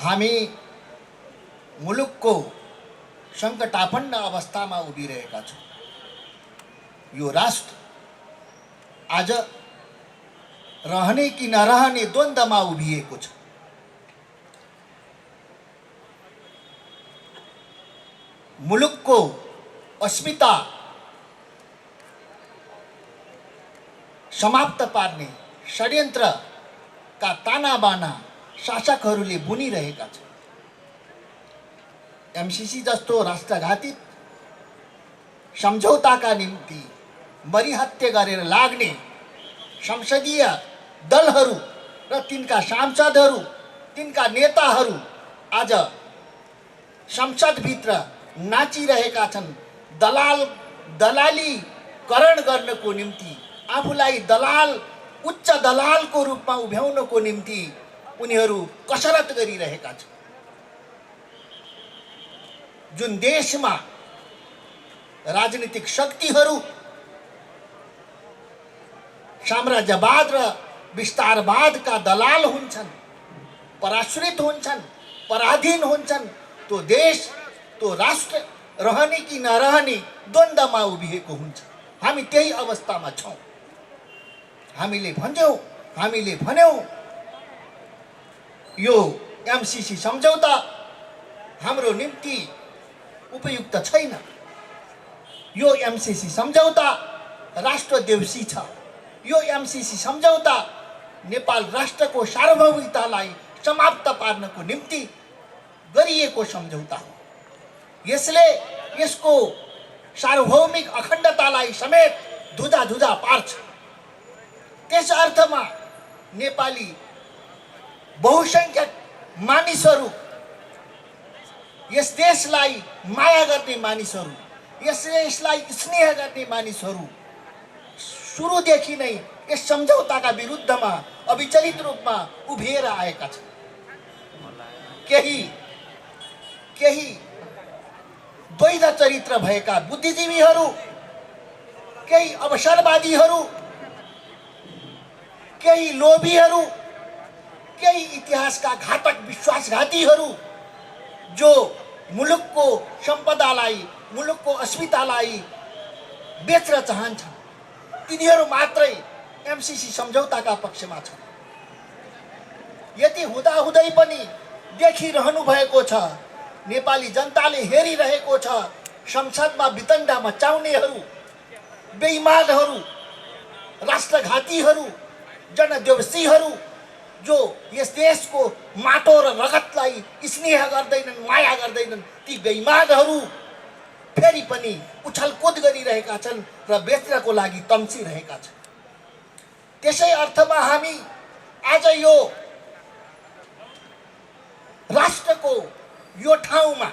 S5: हामी मुलुकको सङ्कटापन्न अवस्थामा उभिरहेका छौँ। यो राष्ट्र आज रहने कि नरहने द्वन्द्वमा उभिएको छ। मुलुकको अस्मिता समाप्त पार्ने षड्यन्त्रका तानाबाना शासकहरूले बुनिरहेका छन्। एमसीसी जस्तो राष्ट्रघाती सम्झौताका निम्ति मरिहत्ते गरेर लाग्ने संसदीय दलहरू र तिनका सांसदहरू, तिनका नेताहरू आज संसदभित्र नाचिरहेका छन्। दलालीकरण गर्नको निम्ति, आफूलाई उच्च दलालको रूपमा उभ्याउनको निम्ति उनीहरू कसरत गरिरहेका छन्। जुन देशमा राजनीतिक शक्तिहरू साम्राज्यवाद र विस्तारवादका दलाल हुन्छन्, पराश्रित हुन्छन्, पराधीन हुन्छन्, तो देश, तो राष्ट्र रहने कि नरहने द्वन्द्वमा उभिएको हुन्छ। हामी त्यही अवस्थामा छौँ। हामीले भन्यौँ यो एमसीसी सम्झौता हाम्रो निम्ति उपयुक्त छैन। यो एमसीसी सम्झौता राष्ट्रद्वेषी छ। यो एमसीसी सम्झौता नेपाल राष्ट्रको सार्वभौमिकतालाई समाप्त पार्नको निम्ति गरिएको सम्झौता हो। यसले यसको सार्वभौमिक अखण्डतालाई समेत धुजा पार्छ। त्यस अर्थमा नेपाली बहुसङ्ख्यक मानिसहरू, यस देशलाई माया गर्ने मानिसहरू, यस देशलाई स्नेह गर्ने मानिसहरू सुरुदेखि नै यस सम्झौताका विरुद्धमा अविचलित रूपमा उभिएर आएका छन्। केही द्वैध चरित्र भएका बुद्धिजीवीहरू, केही अवसरवादीहरू, केही लोभीहरू, केही इतिहासका घातक विश्वासघातीहरू जो मुलुकको सम्पदालाई, मुलुकको अस्मितालाई बेच्न चाहन्छन्, तिनीहरू मात्रै एमसीसी सम्झौताका पक्षमा छन्। यति हुँदाहुँदै पनि देखिरहनु भएको छ, नेपाली जनताले हेरिरहेको छ। संसदमा वितण्डा मचाउनेहरू, बेइमानहरू, राष्ट्रघातीहरू, जनद्वेषीहरू जो यस देशको माटो र रगतलाई स्नेह गर्दैनन्, माया गर्दैनन्, ती बेइमानहरू फेरि पनि उछलकुद गरिरहेका छन् र बेच्नको लागि तम्सिरहेका छन्। त्यसै अर्थमा हामी आज यो राष्ट्रको यो ठाउँमा,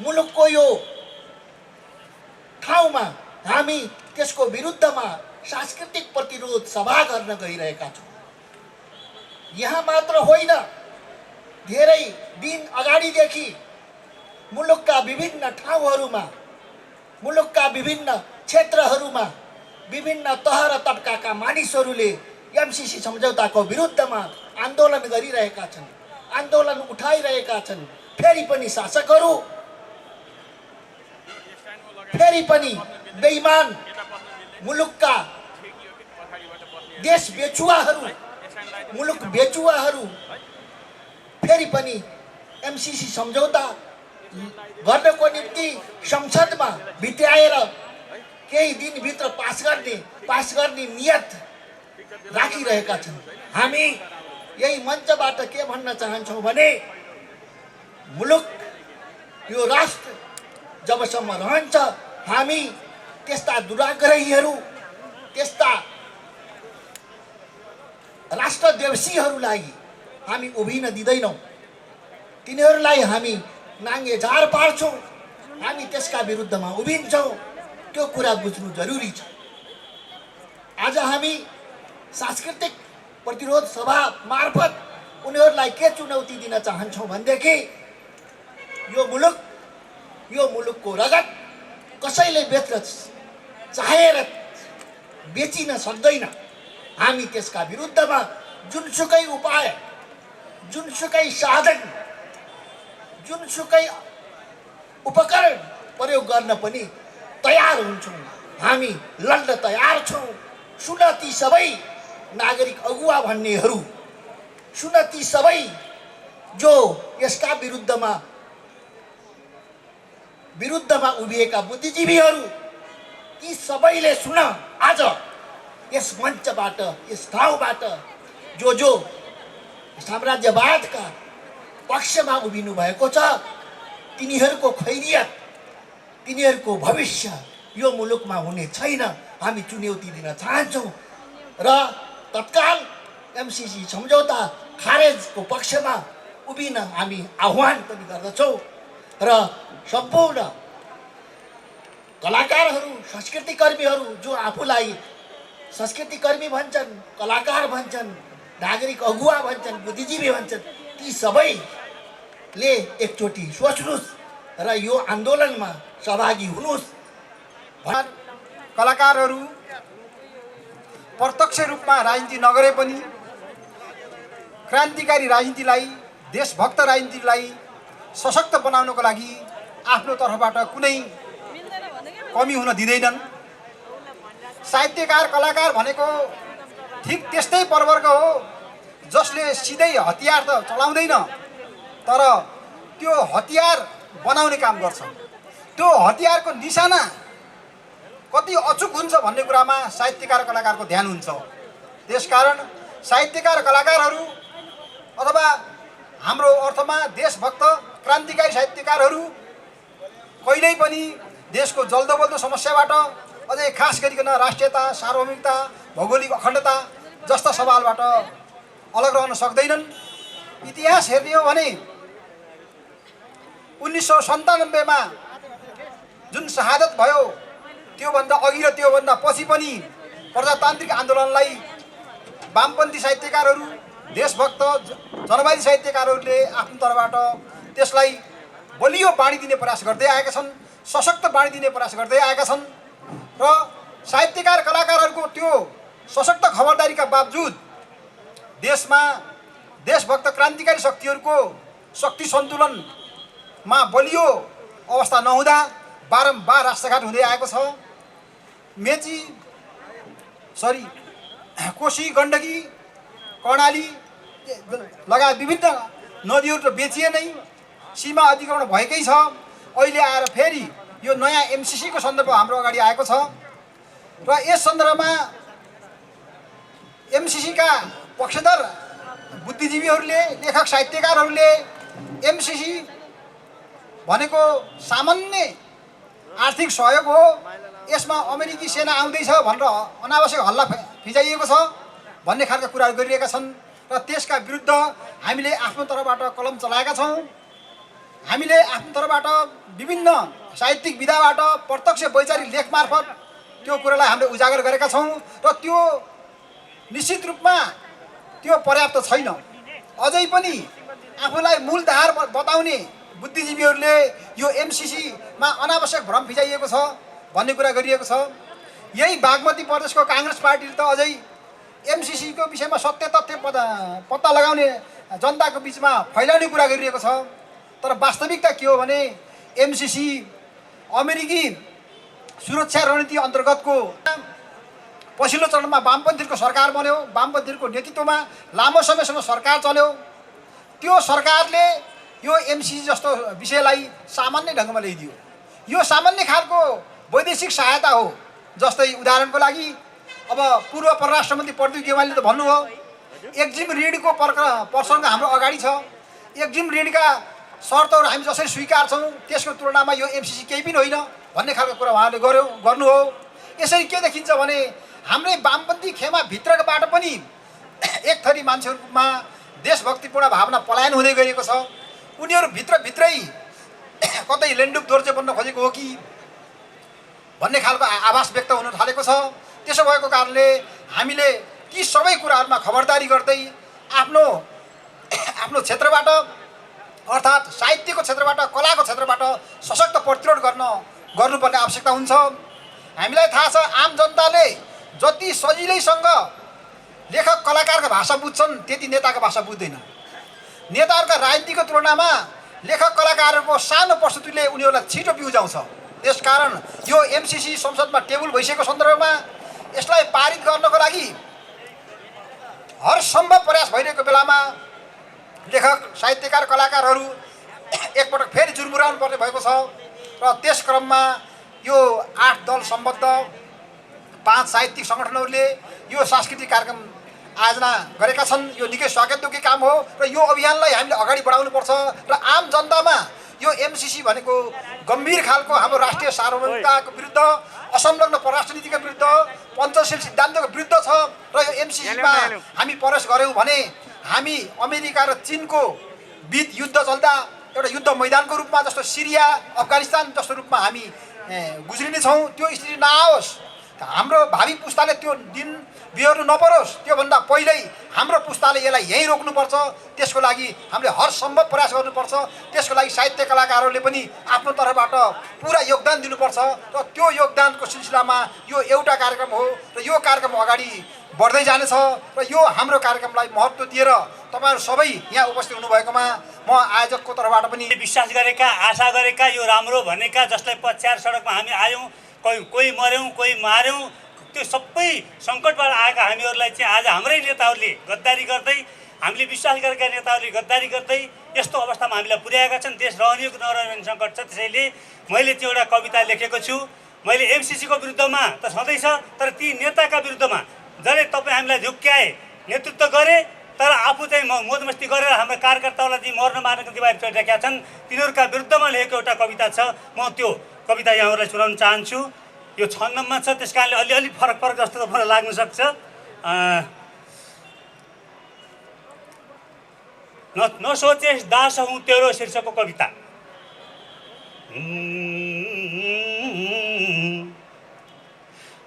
S5: मुलुकको यो ठाउँमा हामी त्यसको विरुद्धमा सांस्कृतिक प्रतिरोध सभा गर्न गइरहेका छौँ। यहाँ मात्र होइन, धेरै दिन अगाडिदेखि मुलुकका विभिन्न ठाउँहरूमा, मुलुकका विभिन्न क्षेत्रहरूमा विभिन्न तह र तबकाका मानिसहरूले एमसीसी सम्झौताको विरुद्धमा आन्दोलन गरिरहेका छन्, आन्दोलन उठाइरहेका छन्। फेरि पनि शासकहरू, फेरि पनि बेइमान मुलुकका देश बेचुवाहरू, मुलुक बेचुवाहरू फेरि पनि एमसीसी सम्झौता गर्नको निम्ति संसदमा भित्र्याएर केही दिनभित्र पास गर्ने नियत राखिरहेका छन्। हामी यही मञ्चबाट के भन्न चाहन्छौँ भने मुलुक, यो राष्ट्र जबसम्म रहन्छ, हामी त्यस्ता दुराग्रहीहरू, त्यस्ता राष्ट्रद्वेषीहरूलाई हामी उभिन दिँदैनौँ। तिनीहरूलाई हामी नाङ्गे झार पार्छौँ, हामी त्यसका विरुद्धमा उभिन्छौँ। त्यो कुरा बुझ्नु जरुरी छ। आज हामी सांस्कृतिक प्रतिरोध सभा मार्फत उनीहरूलाई के चुनौती दिन चाहन्छौँ भनेदेखि यो मुलुकको रगत कसैले बेच्न चाहेर बेचिन सक्दैन। हामी त्यसका विरुद्धमा जुनसुकै उपाय, जुनसुकै साधन, जुनसुकै उपकरण प्रयोग गर्न पनि तयार हुन्छौँ। हामी लड्न तयार छौँ। सुन ती सबै नागरिक अगुवा भन्नेहरू, सुन ती सबै जो यसका विरुद्धमा उभिएका बुद्धिजीवीहरू, ती सबैले सुन। आज यस मञ्चबाट, यस ठाउँबाट जो साम्राज्यवादका पक्षमा उभिनु भएको छ, तिनीहरूको खैरियत, तिनीहरूको भविष्य यो मुलुकमा हुने छैन। हामी चुनौती दिन चाहन्छौँ र तत्काल एमसीसी सम्झौता खारेजको पक्षमा उभिन हामी आह्वान पनि गर्दछौँ। र सम्पूर्ण कलाकारहरू, संस्कृतिकर्मीहरू जो आफूलाई संस्कृतिकर्मी भन्छन्, कलाकार भन्छन्, नागरिक अगुवा भन्छन्, बुद्धिजीवी भन्छन्, ती सबैले एकचोटि सोच्नुहोस् र यो आन्दोलनमा सहभागी हुनुहोस्।
S6: कलाकारहरू प्रत्यक्ष रूपमा राजनीति नगरे पनि क्रान्तिकारी राजनीतिलाई, देशभक्त राजनीतिलाई सशक्त बनाउनको लागि आफ्नो तर्फबाट कुनै कमी हुन दिँदैनन्। साहित्यकार, कलाकार भनेको ठिक त्यस्तै प्रवर्ग हो जसले सिधै हतियार त चलाउँदैन, तर त्यो हतियार बनाउने काम गर्छ। त्यो हतियारको निशाना कति अचुक हुन्छ भन्ने कुरामा साहित्यकार, कलाकारको ध्यान हुन्छ। त्यसकारण साहित्यकार, कलाकारहरू अथवा हाम्रो अर्थमा देशभक्त क्रान्तिकारी साहित्यकारहरू कहिल्यै पनि देशको जल्दो बल्दो समस्याबाट, अझै खास गरिकन राष्ट्रियता, सार्वभौमिकता, भौगोलिक अखण्डता जस्ता सवालबाट अलग रहन सक्दैनन्। इतिहास हेर्ने हो भने 1997मा जुन शहादत भयो, त्योभन्दा अघि र त्योभन्दा पछि पनि प्रजातान्त्रिक आन्दोलनलाई वामपन्थी साहित्यकारहरू, देशभक्त जनवादी साहित्यकारहरूले आफ्नो तर्फबाट त्यसलाई बलियो बाणी दिने प्रयास गर्दै आएका छन्, सशक्त बाणी दिने प्रयास गर्दै आएका छन्। र साहित्यकार, कलाकारहरूको त्यो सशक्त खबरदारीका बावजुद देशमा देशभक्त क्रान्तिकारी शक्तिहरूको शक्ति सन्तुलनमा बलियो अवस्था नहुँदा बारम्बार राष्ट्रघात हुँदै आएको छ। कोशी, गण्डकी, कर्णाली लगायत विभिन्न नदीहरू त बेचिए नै, सीमा अतिक्रमण भएकै छ। अहिले आएर फेरि यो नयाँ एमसिसीको सन्दर्भ हाम्रो अगाडि आएको छ र यस सन्दर्भमा एमसिसीका पक्षधर बुद्धिजीवीहरूले, लेखक साहित्यकारहरूले एमसिसी भनेको सामान्य आर्थिक सहयोग हो, यसमा अमेरिकी सेना आउँदैछ भनेर अनावश्यक हल्ला फिजाइएको छ भन्ने खालका कुराहरू गरिरहेका छन् र त्यसका विरुद्ध हामीले आफ्नो तर्फबाट कलम चलाएका छौँ। हामीले आफ्नो तर्फबाट विभिन्न साहित्यिक विधाबाट प्रत्यक्ष वैचारिक लेख मार्फत त्यो कुरालाई हामीले उजागर गरेका छौँ र त्यो निश्चित रूपमा त्यो पर्याप्त छैन। अझै पनि आफूलाई मूलधार बताउने बुद्धिजीवीहरूले यो एमसिसीमा अनावश्यक भ्रम फिजाइएको छ भन्ने कुरा गरिएको छ। यही बागमती प्रदेशको काङ्ग्रेस पार्टीले त अझै एमसिसीको विषयमा सत्य तथ्य पत्ता लगाउने जनताको बिचमा फैलाउने कुरा गरिरहेको छ। तर वास्तविकता के हो भने एमसिसी अमेरिकी सुरक्षा रणनीति अन्तर्गतको पछिल्लो चरणमा वामपन्थीहरूको सरकार बन्यो, वामपन्थीहरूको नेतृत्वमा लामो समयसम्म सरकार चल्यो। त्यो सरकारले यो एमसिसी जस्तो विषयलाई सामान्य ढङ्गमा ल्याइदियो। यो सामान्य खालको वैदेशिक सहायता हो। जस्तै उदाहरणको लागि अब पूर्व परराष्ट्र मन्त्री प्रदीप गेवालीले त भन्नुभयो एक्जिम ऋणको प्रसङ्ग हाम्रो अगाडि छ, एक्जिम ऋणका शर्तहरू हामी जसरी स्वीकार्छौँ त्यसको तुलनामा यो एमसिसी केही पनि होइन भन्ने खालको कुरा उहाँले गर्नु हो। यसरी के देखिन्छ भने हाम्रै वामपन्थी खेमाभित्रबाट पनि एक थरी मान्छेहरूमा देशभक्तिपूर्ण भावना पलायन हुँदै गएको छ। उनीहरू भित्रभित्रै कतै लेन्डुप दोर्जे बन्न खोजेको हो कि भन्ने खालको आभास व्यक्त हुन थालेको छ। त्यसो भएको कारणले हामीले ती सबै कुराहरूमा खबरदारी गर्दै आफ्नो क्षेत्रबाट अर्थात् साहित्यको क्षेत्रबाट, कलाको क्षेत्रबाट सशक्त प्रतिरोध गर्नुपर्ने आवश्यकता हुन्छ। हामीलाई थाहा छ आम जनताले जति सजिलैसँग लेखक कलाकारका भाषा बुझ्छन् त्यति नेताको भाषा बुझ्दैन। नेताहरूका राजनीतिको तुलनामा लेखक कलाकारहरूको सानो प्रस्तुतिले उनीहरूलाई छिटो बिउजाउँछ। त्यसकारण यो एमसिसी संसदमा टेबल भइसकेको सन्दर्भमा यसलाई पारित गर्नको लागि हर सम्भव प्रयास भइरहेको बेलामा लेखक साहित्यकार कलाकारहरू एकपटक फेरि जुर्मुराउनु पर्ने भएको छ र त्यस क्रममा यो 8 दल सम्बद्ध 5 साहित्यिक सङ्गठनहरूले यो सांस्कृतिक कार्यक्रम आयोजना गरेका छन्। यो निकै स्वागतयोग्य काम हो र यो अभियानलाई हामीले अगाडि बढाउनुपर्छ र आम जनतामा यो एमसिसी भनेको गम्भीर खालको हाम्रो राष्ट्रिय सार्वभौमिकताको विरुद्ध, असंलग्न परराष्ट्र नीतिको विरुद्ध, पञ्चशील सिद्धान्तको विरुद्ध छ र यो एमसिसीमा हामी प्रवेश गऱ्यौँ भने हामी अमेरिका र चीनको बीच युद्ध चल्दा एउटा युद्ध मैदानको रूपमा जस्तो सिरिया, अफगानिस्तान जस्तो रूपमा हामी गुज्रिनेछौँ। त्यो स्थिति नआओस्, हाम्रो भावी पुस्ताले त्यो दिन बिहोर्नु नपरोस्, त्योभन्दा पहिल्यै हाम्रो पुस्ताले यसलाई यहीँ रोक्नुपर्छ। त्यसको लागि हामीले हर सम्भव प्रयास गर्नुपर्छ। त्यसको लागि साहित्य कलाकारहरूले पनि आफ्नो तर्फबाट पुरा योगदान दिनुपर्छ र त्यो योगदानको सिलसिलामा यो एउटा कार्यक्रम हो र यो कार्यक्रम अगाडि बढ्दै जानेछ र यो हाम्रो कार्यक्रमलाई महत्त्व दिएर तपाईँहरू सबै यहाँ उपस्थित हुनुभएकोमा म आयोजकको तर्फबाट पनि
S7: विश्वास गरेका, आशा गरेका, यो राम्रो भनेका, जसलाई पछ्याएर सडकमा हामी आयौँ, कोही मर्यौँ, कोही मार्यौँ, त्यो सबै सङ्कटबाट आएका हामीहरूलाई चाहिँ आज हाम्रै नेताहरूले गद्दारी गर्दै, हामीले विश्वास गरेका नेताहरूले गद्दारी गर्दै यस्तो अवस्थामा हामीलाई पुर्याएका छन्। देश रहने कि नरहने सङ्कट छ। त्यसैले मैले त्यो एउटा कविता लेखेको छु। मैले एमसिसीको विरुद्धमा त छँदैछ, तर ती नेताका विरुद्धमा जसले तपाईँ हामीलाई झुक्क्याए, नेतृत्व गरे तर आफू चाहिँ मोजमस्ती गरेर हाम्रो कार्यकर्ताहरूलाई चाहिँ मर्न मार्नको दिवाली चढिरहेका छन्, तिनीहरूका विरुद्धमा लेखेको एउटा कविता छ। म त्यो कविता यहाँहरूलाई सुनाउन चाहन्छु। यो 6 नम्बरमा छ, त्यस कारणले अलिअलि फरक जस्तो त मलाई लाग्न सक्छ। नसोचेस दास हूँ तेरो शीर्षकको कविता।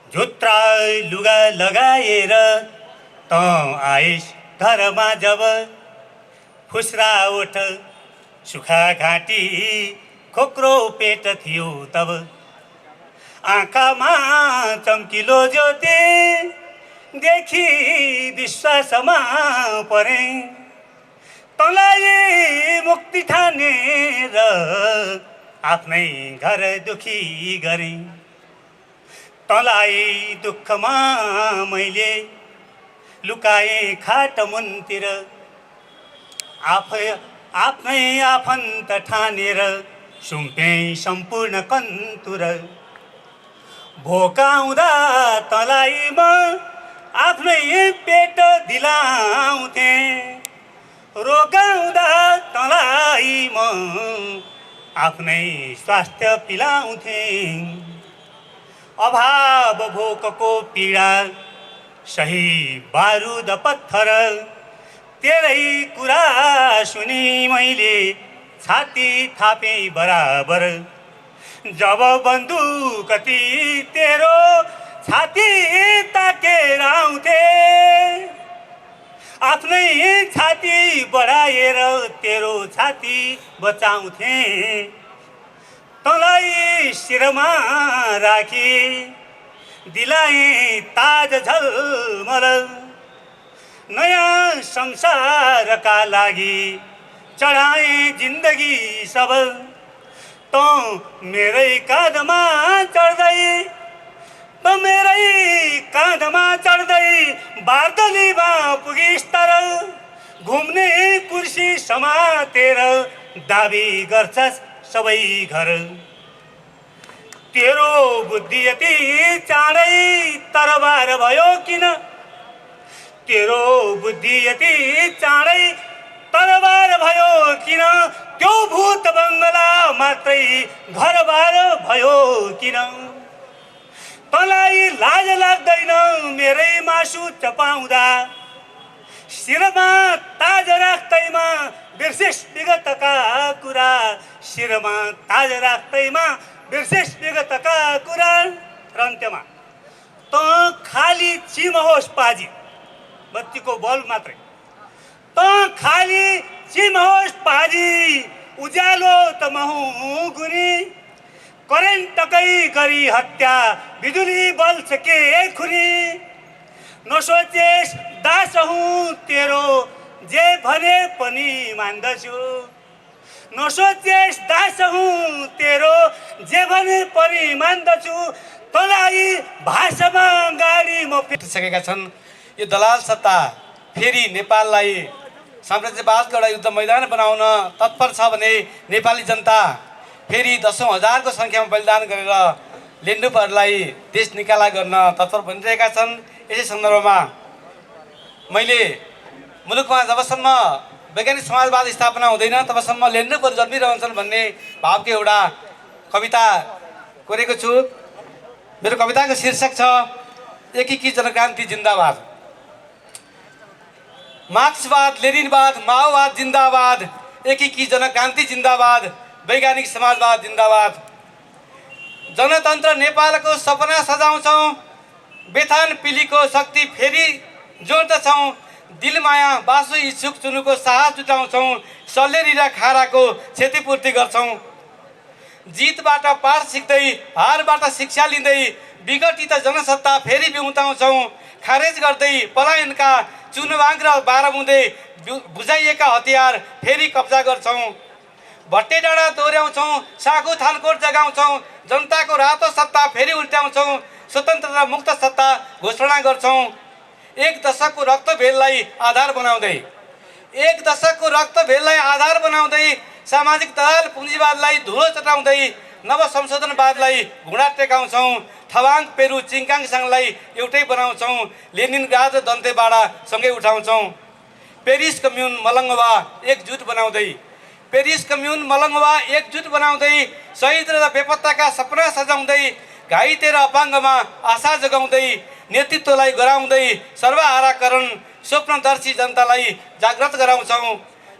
S7: झुत्रा लुगा लगाएर त आइस घरमा जब, फुस्रा ओठ सुखा घाँटी खोक्रो पेट थियो तब, आँखामा चम्किलो ज्योति देखि विश्वासमा परे, तँलाई मुक्ति ठानेर आफ्नै घर दुखी गरे, तँलाई दुःखमा मैले लुकाएँ खाट मुनतिर, आफ्नै आफन्त ठानेर सुम्पे सम्पूर्ण कन्तुर भोकाउँदा तँलाई म आफ्नै पेट दिलाउँथे रोगाउँदा तँलाई म आफ्नै स्वास्थ्य पिलाउँथे अभाव भोकको पीडा सही बारुद पत्थर तेरै कुरा सुनि मैले छाती थापे बराबर जब बन्दुक ती तेरो छाती ताकेर आउँथे आफ्नै छाती बढाएर तेरो छाती बचाउँथे तँलाई शिरमा राखी दिलाएँ ताज झलमल नयाँ संसारका लागि चढाएँ जिन्दगी सबल तँ मेरै काँधमा चढ्दै बार्दलीमा पुगिस् तर घुम्ने कुर्सी समातेर दाबी गर्छस् सबै घर तेरो बुद्धि यति चाँडै तरबार भयो किन तेरो बुद्धि यति चाँडै तरबार भयो किन त्यो भूत बङ्गला मात्रै घरबार भयो किन तँलाई लाज लाग्दैन मेरै मासु चपाउँदा शिरमा ताज राख्दैमा बिर्सिस विगतका कुरा शिरमा ताज राख्दैमा बिर्सिस विगतका कुरा र अन्त्यमा तँ खाली चिमहोस् पाजी बत्तीको बल्ब मात्रै तँ खाली चिमहोस् पाजी उज्यालो त महु गुनी करेन्टकै गरी हत्या बिजुली बल्छ के खुनी नसोचेस् दास हुँ तेरो जे भने पनि मान्दछु नसोचेस् दास हुँ तेरो जे भने पनि मान्दछु तँलाई भाषामा गाडी म
S8: सकेका छन् यो दलाल सत्ता फेरि नेपाललाई साम्राज्यवादको एउटा युद्ध मैदान बनाउन तत्पर छ भने नेपाली जनता फेरि दशौं हजारको सङ्ख्यामा बलिदान गरेर लेन्डुपहरूलाई देश निकाला गर्न तत्पर बनिरहेका छन्। यसै सन्दर्भमा मैले मुलुकमा जबसम्म वैज्ञानिक समाजवाद स्थापना हुँदैन तबसम्म लेन्डुपहरू जन्मिरहन्छन् भन्ने भावको एउटा कविता कोरेको छु। मेरो कविताको शीर्षक छ एकीकृत जनक्रान्ति जिन्दाबाद। मार्क्सवाद लेनिनवाद माओवाद जिन्दाबाद एकीकृत जनक्रान्ति जिन्दाबाद वैज्ञानिक समाजवाद जिन्दाबाद। जनतन्त्र नेपालको सपना सजाउँछौँ बेथान पिलीको शक्ति फेरि जोड्दछौँ दिलमाया बासु इच्छुक चुनुको साहस जुटाउँछौँ सल्लेरी र खाराको क्षतिपूर्ति गर्छौँ। जितबाट पाठ सिक्दै हारबाट शिक्षा लिँदै विघटित जनसत्ता फेरि बिउताउँछौँ खारेज गर्दै पलायनका चुनबाङ र बारामुँदै बुझाइएका हतियार फेरि कब्जा गर्छौँ। भट्टे डाँडा दोहोऱ्याउँछौँ सागु थालकोट जगाउँछौँ जनताको रातो सत्ता फेरि उल्ट्याउँछौँ स्वतन्त्र र मुक्त सत्ता घोषणा गर्छौँ। एक दशकको रक्तभेदलाई आधार बनाउँदै सामाजिक दलाल पुँजीवादलाई धुलो चटाउँदै नव संशोधनवादलाई घुँडा टेकाउँछौँ। थवाङ पेरु चिङकाङ सङ्घलाई एउटै बनाउँछौँ लेनिनग्राड र दन्तेवाडा सँगै उठाउँछौँ। पेरिस कम्युन मलङ्गवा एकजुट बनाउँदै शहीद र बेपत्ताका सपना सजाउँदै घाइते र अपाङ्गमा आशा जगाउँदै नेतृत्वलाई गराउँदै सर्वहाराकरण स्वप्नदर्शी जनतालाई जागृत गराउँछौँ।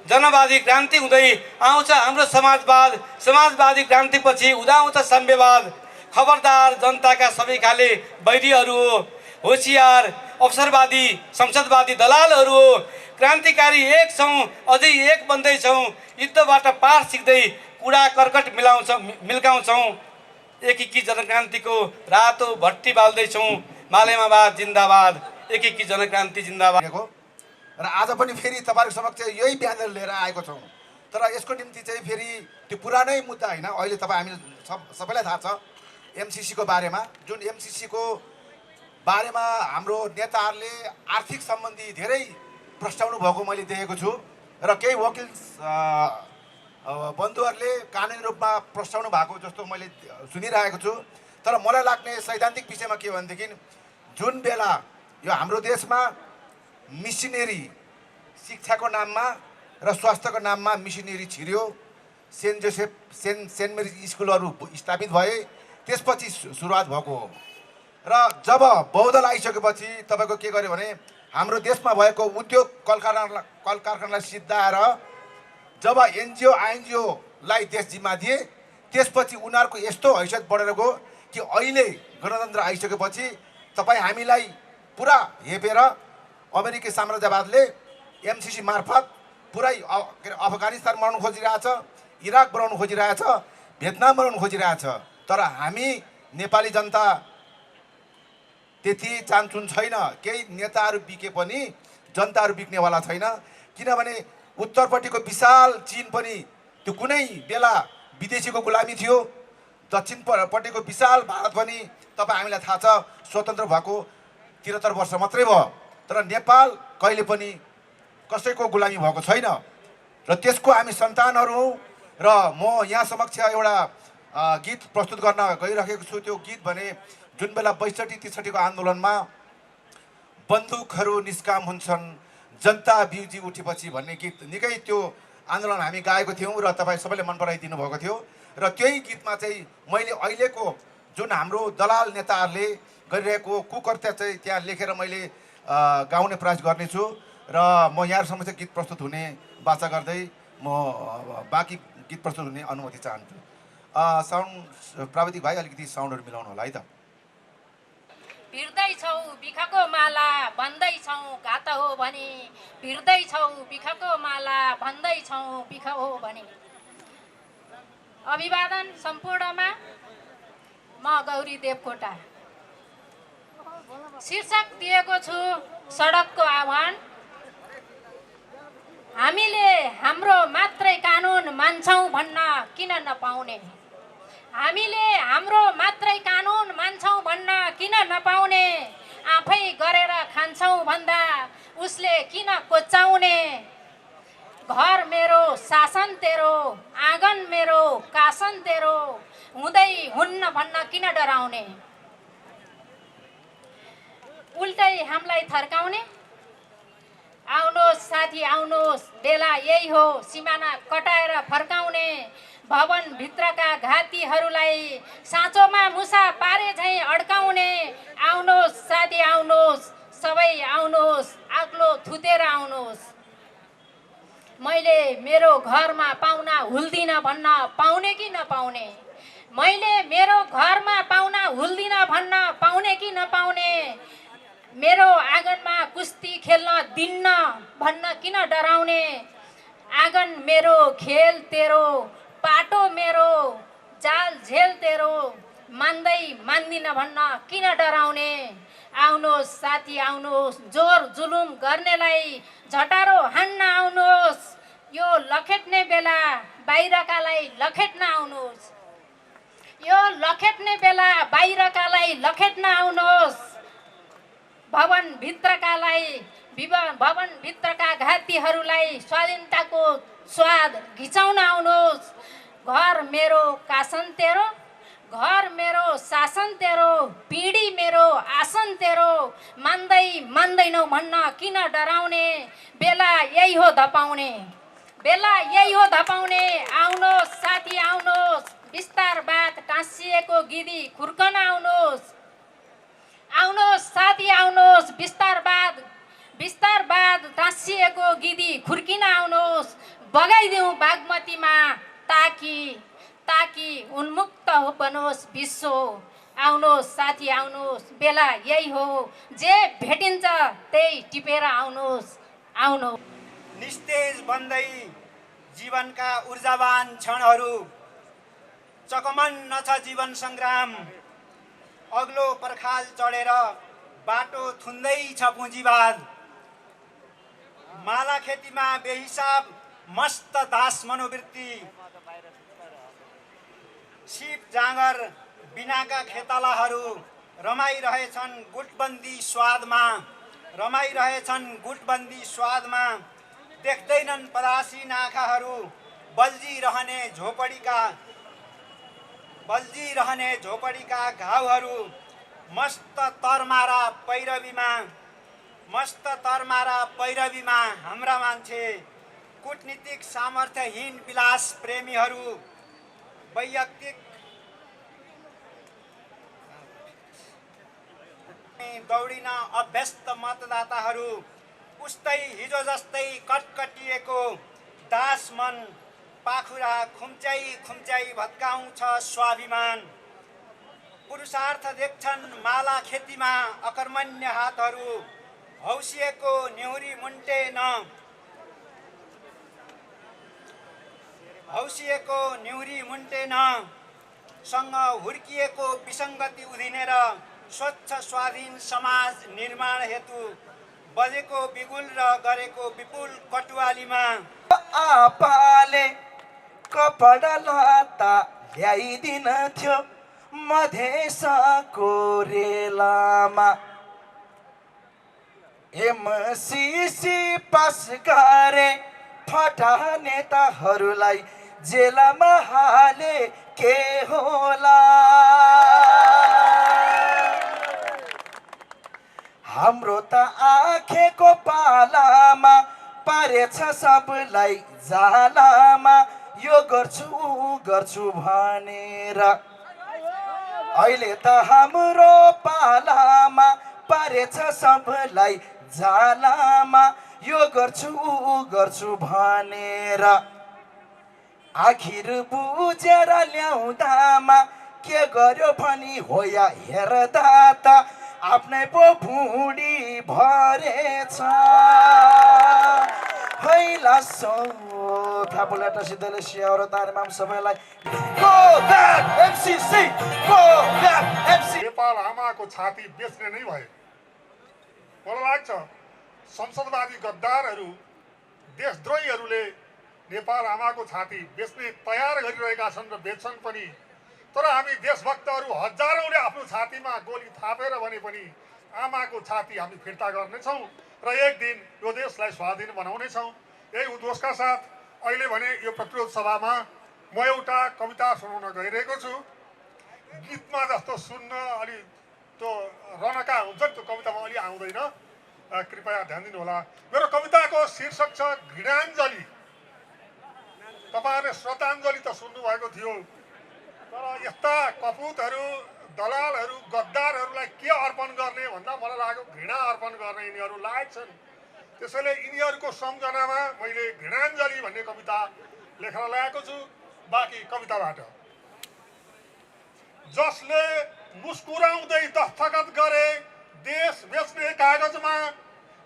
S8: जनवादी क्रान्ति हुँदै आउँछ हाम्रो समाजवादी क्रान्तिपछि उदाउँछ साम्यवाद। खबरदार जनताका सबै खाले बैरीहरू हो होसियार अवसरवादी संसदवादी दलालहरू हो। क्रान्तिकारी एक छौँ अझै एक बन्दैछौँ युद्धबाट पाठ सिक्दै कुडा कर्कट मिल्काउँछौँ। एकीकृत जनक्रान्तिको रातो भट्टी बाल्दैछौँ मालेमावाद जिन्दाबाद एकीकृत जनक्रान्ति जिन्दाबाद।
S6: र आज पनि फेरि तपाईँहरूको समक्ष यही ब्यानर लिएर आएको छौँ। तर यसको निम्ति चाहिँ फेरि त्यो पुरानै मुद्दा होइन। अहिले तपाईँ हामी सबैलाई थाहा छ एमसिसीको बारेमा जुन एमसिसीको बारेमा हाम्रो नेताहरूले आर्थिक सम्बन्धी धेरै प्रस्तावना भएको मैले देखेको छु।
S9: र केही वकिल बन्धुहरूले कानुनी रूपमा प्रस्ताउनु भएको जस्तो मैले सुनिरहेको छु। तर मलाई लाग्ने सैद्धान्तिक विषयमा के भनेदेखि जुन बेला यो हाम्रो देशमा मिसनरी शिक्षाको नाममा र स्वास्थ्यको नाममा मिसनरी छिर्यो, सेन्ट जोसेफ सेन्ट मेरी स्कुलहरू स्थापित भए, त्यसपछि सुरुवात भएको हो। र जब बौद्धल आइसकेपछि तपाईँको के गर्यो भने हाम्रो देशमा भएको उद्योग कल कारखानालाई सिद्धाएर जब एनजिओ आइएनजिओलाई देश जिम्मा दिए, त्यसपछि उनीहरूको यस्तो हैसियत बढेर गयो कि अहिले गणतन्त्र आइसकेपछि तपाईँ हामीलाई पुरा हेपेर अमेरिकी साम्राज्यवादले एमसिसी मार्फत पुरै अफगानिस्तान बनाउनु खोजिरहेछ, इराक बनाउनु खोजिरहेछ, भियतनाम बनाउनु खोजिरहेछ। तर हामी नेपाली जनता त्यति चान्चुन छैन। केही नेताहरू बिके पनि जनताहरू बिक्नेवाला छैन। किनभने उत्तरपट्टिको विशाल चीन पनि त्यो कुनै बेला विदेशीको गुलामी थियो, दक्षिणपट्टिको विशाल भारत पनि तपाईँ हामीलाई थाहा छ स्वतन्त्र भएको 73 वर्ष मात्रै भयो। तर नेपाल कहिले पनि कसैको गुलामी भएको छैन र त्यसको हामी सन्तानहरू हौँ। र म यहाँ समक्ष एउटा गीत प्रस्तुत गर्न गइरहेको छु। त्यो गीत भने जुन बेला 62-63 को आन्दोलनमा बन्दुकहरू निष्काम हुन्छन्, जनता बिउजी उठेपछि भन्ने गीत निकै त्यो आन्दोलन हामी गाएको थियौँ र तपाईँ सबैले मन पराइदिनु भएको थियो। र त्यही गीतमा चाहिँ मैले अहिलेको जुन हाम्रो दलाल नेताहरूले गरिरहेको कुकृत्य चाहिँ त्यहाँ लेखेर मैले गाउने प्रयास गर्नेछु र म यहाँ समक्ष गीत प्रस्तुत हुने बाचा गर्दै म बाँकी गीत प्रस्तुत हुने अनुमति चाहन्छु। साउन्ड प्राविधिक भाइ अलिकति साउन्डहरू मिलाउनु होला है त।
S10: भिर्दैछौ बिखको माला भन्दैछौ घात हो भने, भिर्दैछौ बिखको माला भन्दैछौ बिख हो भने। अभिवादन सम्पूर्णमा म गौरी देवकोटा। शीर्षक दिएको छु सडकको आह्वान। हामीले हाम्रो मात्रै कानुन मान्छौँ भन्न किन नपाउने, हामीले हाम्रो मात्रै कानुन मान्छौँ भन्न किन नपाउने, आफै गरेर खान्छौँ भन्दा उसले किन कोच्चाउने। घर मेरो शासन तेरो, आँगन मेरो कासन तेरो, हुँदै हुन्न भन्न किन डराउने। उल्टै हामीलाई थर्काउने। आउनुहोस् साथी आउनुहोस्, बेला यही हो सिमाना कटाएर फर्काउने। भवन भित्रका घातीहरूलाई साँचोमा मुसा पारे झैँ अड्काउने। आउनुहोस् साथी आउनुहोस्, सबै आउनुहोस्, आग्लो थुतेर आउनुहोस्। मैले मेरो घरमा पाहुना हुल्दिन भन्न पाउने कि नपाउने, मैले मेरो घरमा पाहुना हुल्दिन भन्न पाउने कि नपाउने। मेरो आँगनमा कुस्ती खेल्न दिन्न भन्न किन डराउने। आँगन मेरो खेल तेरो, पाटो मेरो जाल झेल तेरो, मान्दै मान्दिन भन्न किन डराउने। आउनुहोस् साथी आउनुहोस्, जोर जुलुम गर्नेलाई झटारो हान्न आउनुहोस्। यो लखेट्ने बेला बाहिरकालाई लखेट्न आउनुहोस्, यो लखेट्ने बेला बाहिरकालाई लखेट्न आउनुहोस्। भवन भित्रका घातीहरूलाई स्वाधीनताको स्वाद घिचाउन आउनुहोस्। घर मेरो कासन तेरो, घर मेरो शासन तेरो, पिँढी मेरो आसन तेरो, मान्दै मान्दैनौ भन्न किन डराउने। बेला यही हो धपाउने, बेला यही हो धपाउने। आउनुहोस् साथी आउनुहोस्, बिस्तार बात टाँसिएको गिदी खुर्कन आउनुहोस्। आउनुहोस् साथी आउनुहोस्, बिस्तार बाद टाँसिएको गिदी खुर्किन आउनुहोस्। बगाइदिउँ बागमतीमा ताकि उन्मुक्त हो बनोस् विश्व। आउनुहोस् साथी आउनुहोस्, बेला यही हो, जे भेटिन्छ त्यही टिपेर आउनुहोस्।
S11: निस्तेज बन्दै जीवनका ऊर्जावान क्षणहरू, चकमन्न छ जीवन सङ्ग्राम। अग्लो पर्खाल चढेर बाटो थुन्दै छ पुँजीवाद। माला खेतीमा बेहिसाब मस्त दास मनोवृत्ति। सिप जाँगर बिनाका खेतालाहरू रमाइरहेछन् गुटबन्दी स्वादमा, रमाइरहेछन् गुटबन्दी स्वादमा। देख्दैनन् परासी नाखाहरू, बल्झिरहने झोपडीका घाउहरू, मस्त तरमारा पैरवीमा हाम्रा मान्छे, कूटनीतिक सामर्थ्यहीन विलास प्रेमीहरू, वैयक्तिक दौडिन अभ्यस्त मतदाताहरू, उस्तै हिजो जस्तै कटकटिएको दास मन, पाखुरा खुम्च्याई भत्काउँछ स्वाभिमान। पुरुषार्थ देख्छन् माला खेतीमा अकर्मण्य हातहरू, हौसिएको न्युरी मुन्टेन सँग हुर्किएको विसङ्गति उधिनेर स्वच्छ स्वाधीन समाज निर्माण हेतु बजेको बिगुल र गरेको विपुल कटुवालीमा
S2: आपाले कपडा लता ल्याइदिन थियो मधेसको रेलामा। एमसीसी पास गरे फटा नेताहरूलाई जेलमा हाले के होला। हाम्रो त आँखेको पालामा पारेछ सबलाई जालामा, यो गर्छु भनेर। अहिले त हाम्रो पालामा पारेछ सबलाई जालामा, यो गर्छु भनेर। आखिर बुझेर ल्याउँदामा के गर्यो भनी हो या हेर्दा त आफ्नै पो भुँडी भरेछ। हैला सो थापुलाटा सिद्धले स्याउरो तारमाम सबैलाई go back MCC, go back MC.
S12: Nepal आमाको छाती बेच्ने नै भयो। मलाई लाग्छ संसदवादी गद्दारहरू, देशद्रोहीहरूले नेपाल आमाको छाती बेच्ने तयार गरिरहेका छन् र बेच्छन् पनि। तर हामी देशभक्तहरू हजारौँले आफ्नो छातीमा गोली थापेर भने पनि आमाको छाती हामी फिर्ता गर्नेछौँ र एक दिन यो देशलाई स्वाधीन बनाउनेछौँ। यही उद्देश्यका साथ अहिले भने यो प्रतिरोध सभामा म एउटा कविता सुनाउन गइरहेको छु। गीतमा जस्तो सुन्न अलि त्यो रनका हुन्छन्, त्यो कवितामा अलि आउँदैन, कृपया ध्यान दिनुहोला। मेरो कविताको शीर्षक छ घृणाञ्जली। तपाईँहरूले श्रद्धाञ्जली त सुन्नुभएको थियो, तर यस्ता कपुतहरू, दलालहरू, गद्दारहरूलाई के अर्पण गर्ने भन्दा मलाई लाग्यो घृणा अर्पण गर्ने यिनीहरू लायक छन्। त्यसैले यिनीहरूको सम्झनामा मैले घृणाञ्जली भन्ने कविता लेखेर ल्याएको छु। बाँकी कविताबाट। जसले मुस्कुराउँदै दस्तखत गरे देश बेच्ने कागजमा,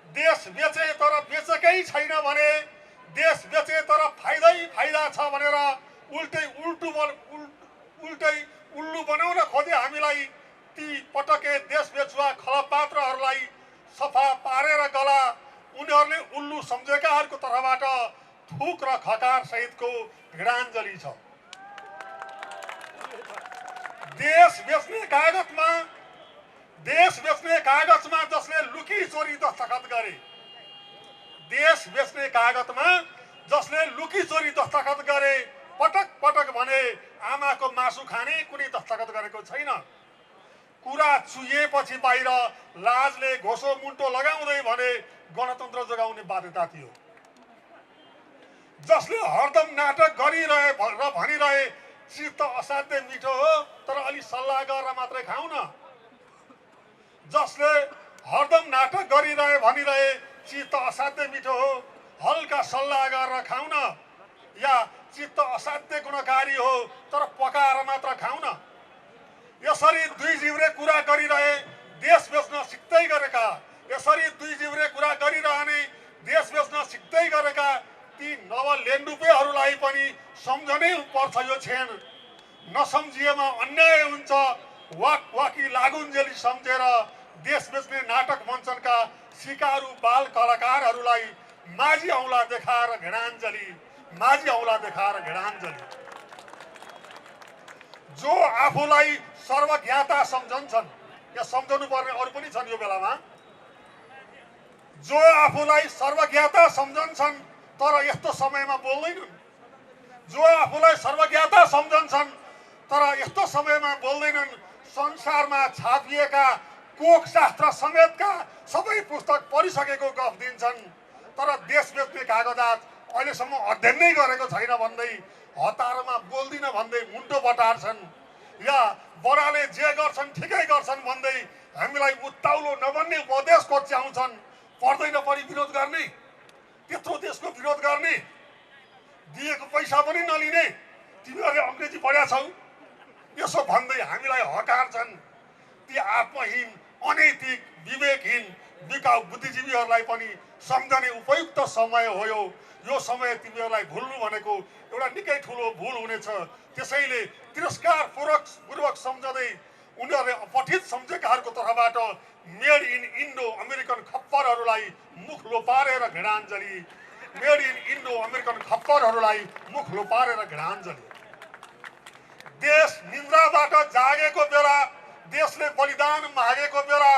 S12: देश बेचे तर बेचेकै छैन भने, देश बेचे तर फाइदा छ भनेर उल्टै उल्लु बनाउन खोजे हामीलाई। ती पटके देश बेचुवा खलपात्रहरूलाई सफा पारेर गला उनीहरूले उल्लु सम्झेकाहरूको तर्फबाट थुक र खकार सहितको घृणाञ्जली छ। देश बेच्ने कागजमा जसले लुकी चोरी दस्तखत गरे, देश बेच्ने कागजमा जसले लुकी चोरी दस्तखत गरे, पटक भने आमाको मासु खाने कुनै दस्तखत गरेको छैन। कुरा चुहिएपछि बाहिर लाजले घोसो मुन्टो लगाउँदै भने गणतन्त्र जोगाउने बाध्यता थियो। जसले हरदम नाटक गरिरहे र भनिरहे चित्त असाध्यै मिठो हो तर अलि सल्लाह गरेर मात्रै खाऊ न। जसले हरदम नाटक गरिरहे भनिरहे चित्त असाध्यै मिठो हो, हल्का सल्लाह गरेर खाऊ न। या चित्त असाध्यै गुणकारी हो तर पकाएर मात्र खाऊ न। यसरी दुई जिब्रे कुरा गरिरहे देश बेच्न सिक्दै गरेका, यसरी दुई जिब्रे कुरा गरिरहने देश बेच्न सिक्दै गरेका ती नवलेन्डुपेहरूलाई पनि सम्झनै पर्छ यो क्षण। नसम्झिएमा अन्याय हुन्छ, वाकी लागुन्जेली सम्झेर देश बेच्ने नाटक मञ्चनका सिकारु बाल कलाकारहरूलाई माझी औँला देखाएर घृणाञ्जली, माझी औँला देखाएर घृणाञ्जली। जो आफूलाई सर्वज्ञाता सम्झन्छन्, या सम्झनु पर्ने अरू पनि छन् यो बेलामा, जो आफूलाई सर्वज्ञाता सम्झन्छन् तर यस्तो समयमा बोल्दैनन्। जो आफूलाई सर्वज्ञता सम्झन्छन् तर यस्तो समयमा बोल्दैनन्। संसारमा छापिएका कोखशास्त्र समेतका सबै पुस्तक पढिसकेको गफ दिन्छन् तर देश बेच्ने कागजात अहिलेसम्म अध्ययन नै गरेको छैन भन्दै हतारमा बोल्दिन भन्दै मुन्टो बटार्छन् या बडाले जे गर्छन् ठिकै गर्छन् भन्दै हामीलाई उत्ताउलो नबन्ने उपदेश कोच्याउँछन्। पर्दैन परि विरोध गर्ने, त्यत्रो देशको विरोध गर्ने, दिएको पैसा पनि नलिने, तिमीहरूले अङ्ग्रेजी पढ्या छौ यसो भन्दै हामीलाई हकार्छन्। ती आत्महीन, अनैतिक, विवेकहीन, बिकाउ बुद्धिजीवीहरूलाई पनि सम्झने उपयुक्त समय हो यो समय तिमीहरूलाई भुल्नु भनेको एउटा निकै ठुलो भुल हुनेछ। त्यसैले तिरस्कारपूर्वक सम्झँदै उनीहरूले अपठित सम्झेकाहरूको तर्फबाट मेड इन इन्डो अमेरिकन खप्परहरूलाई मुख लोपारेर घृणाञ्जली। मेड इन इन्डो अमेरिकन खप्परहरूलाई मुख लोपारेर घृणाञ्जली। देश निन्द्राबाट जागेको बेला, देशले बलिदान मागेको बेला,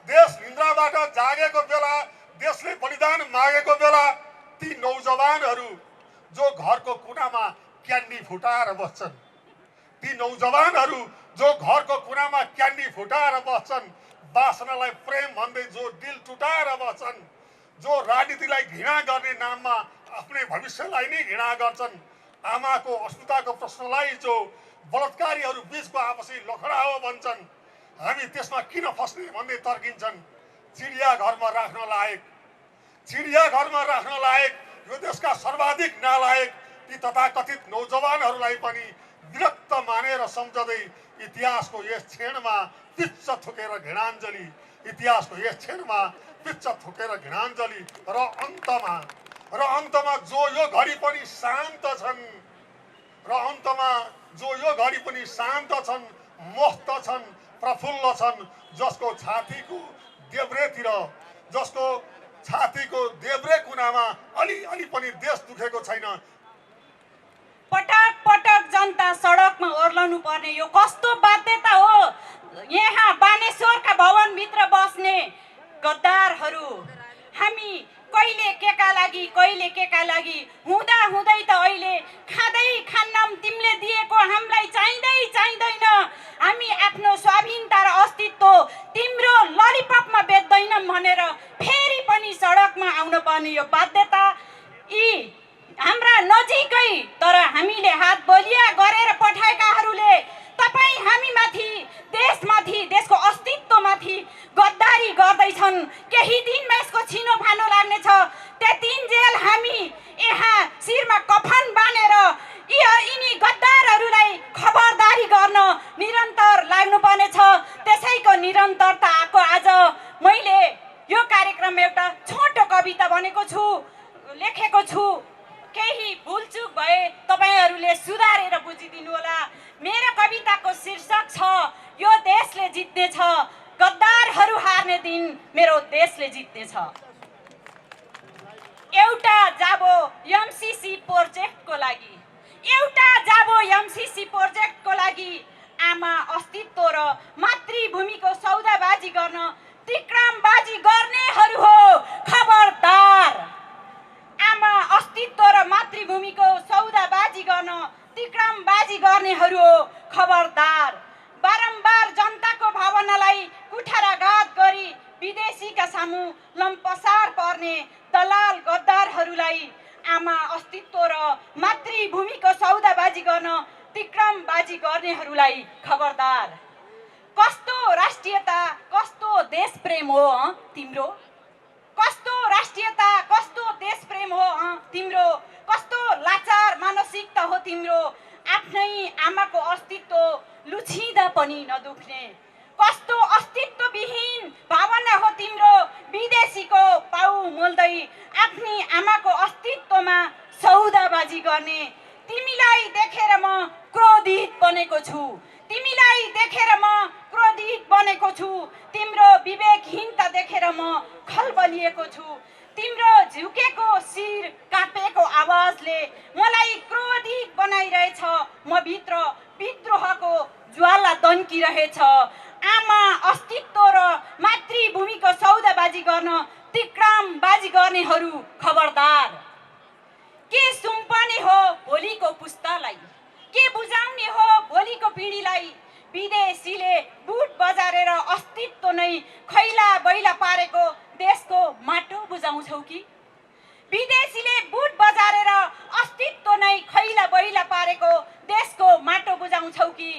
S12: देश निन्द्राबाट जागेको बेला, देशले बलिदान मागेको बेला ती नौजवानहरू जो घरको कुनामा क्यान्डी फुटाएर बस्छन्, ती नौजवानहरू जो घरको कुनामा क्यान्डी फुटाएर बस्छन्, वासनालाई प्रेम भन्दै जो दिल टुटाएर बस्छन्, जो राजनीतिलाई घृणा गर्ने नाममा आफ्नै भविष्यलाई नै घृणा गर्छन्, आमाको अस्मिताको प्रश्नलाई जो बलात्कारीहरू बीचको आपसी लखडा हो भन्छन्, हामी त्यसमा किन फस्ने भन्दै तर्किन्छन्। चिडियाघरमा राख्न लायक, चिडियाघरमा राख्न लायक यो देशका सर्वाधिक नालायक ती तथाकथित नौजवानहरूलाई पनि विरक्त मानेर सम्झँदै इतिहासको यस क्षणमा पिच्च थुकेर घृणाञ्जली, इतिहासको यस क्षणमा पिच्च थुकेर घृणाञ्जली। र अन्तमा जो यो घडी पनि शान्त छन्, र अन्तमा जो यो घडी पनि शान्त छन्, मस्त छन्, प्रफुल्ल छन्, जसको छातीको देब्रे कुनामा अलि पनि देश दुखेको छैन।
S13: पटक पटक जनता सडकमा ओर्लनु पर्ने यो कस्तो बाध्यता हो? यहाँ बानेश्वरका भवनभित्र बस्ने गद्दारहरू हामी कहिले केका लागि हुँदा हुँदै त अहिले खान्नम तिमीले दिएको हामीलाई चाहिँदैन। हामी आफ्नो स्वाधीनता र अस्तित्व तिम्रो ललिपपमा बेच्दैनौँ भनेर फेरि पनि सडकमा आउन पर्ने यो बाध्यता यी हाम्रा नजिकै तर हामीले हात बलिया गरेर पठाएकाहरूले तपाईँ हामीमाथि, देशमाथि, देशको अस्तित्वमाथि गद्दारी गर्दैछन्। केही दिनमा यसको छिनो फानो लाग्नेछ। त्यतिन्जेल हामी यहाँ शिरमा कफन बानेर यिनी गद्दारहरूलाई खबरदारी गर्न निरन्तर लाग्नुपर्नेछ। त्यसैको निरन्तरताको आज मैले यो कार्यक्रममा एउटा छोटो कविता लेखेको छु। केही भुलचुक भए तपाईहरूले सुधारेर बुझिदिनु होला। मेरो कविताको शीर्षक छ यो देशले जित्नेछ, गद्दारहरू हार्ने दिन मेरो देशले जित्नेछ। एउटा जाबो एमसीसी प्रोजेक्टको लागि आमा अस्तित्व र मातृभूमिको सौदाबाजी गर्न तिक्रमबाजी गर्नेहरू हो खबरदार। आमा अस्तित्व र मातृभूमिको सौदाबाजी गर्न तिक्रमबाजी गर्नेहरू हो खबरदार। बारम्बार जनताको भावनालाई कुठाराघात गरी विदेशीका सामु लम्पसार पर्ने दलाल गद्दारहरूलाई आमा अस्तित्व र मातृभूमिको सौदाबाजी गर्न तिक्रमबाजी गर्नेहरूलाई खबरदार। कस्तो राष्ट्रियता, कस्तो देशप्रेम हो तिम्रो? कस्तो राष्ट्रियता, कस्तो देशप्रेम हो तिम्रो? कस्तो लाचार मानसिकता हो तिम्रो? आफ्नै आमाको अस्तित्व लुछिँदा पनि नदुख्ने कस्तो अस्तित्वविहीन भावना हो तिम्रो? विदेशीको पाउ मोल्दै आफ्नी आमाको अस्तित्वमा सौदाबाजी गर्ने तिमीलाई देखेर म क्रोधित बनेको छु। तिम्रो विवेकहीनता देखेर म खलबलिएको छु। तिम्रो झुकेको शिर, काँपेको आवाजले मलाई क्रोधित बनाइरहेछ। म भित्र विद्रोहको ज्वाला दन्किरहेछ। आमा अस्तित्व र मातृभूमिको सौदाबाजी गर्न तिक्रमबाजी गर्नेहरू खबरदार। के सुम्पने हो भोलिको पुस्तालाई, के बुझाउने हो भोलिको पिँढीलाई। विदेशीले बुट बजारेर अस्तित्व नै खैला बैला पारेको देशको माटो बुझाउँछौ कि? विदेशीले बुट बजारेर अस्तित्व नै खैला बैला पारेको देशको माटो बुझाउँछौ कि?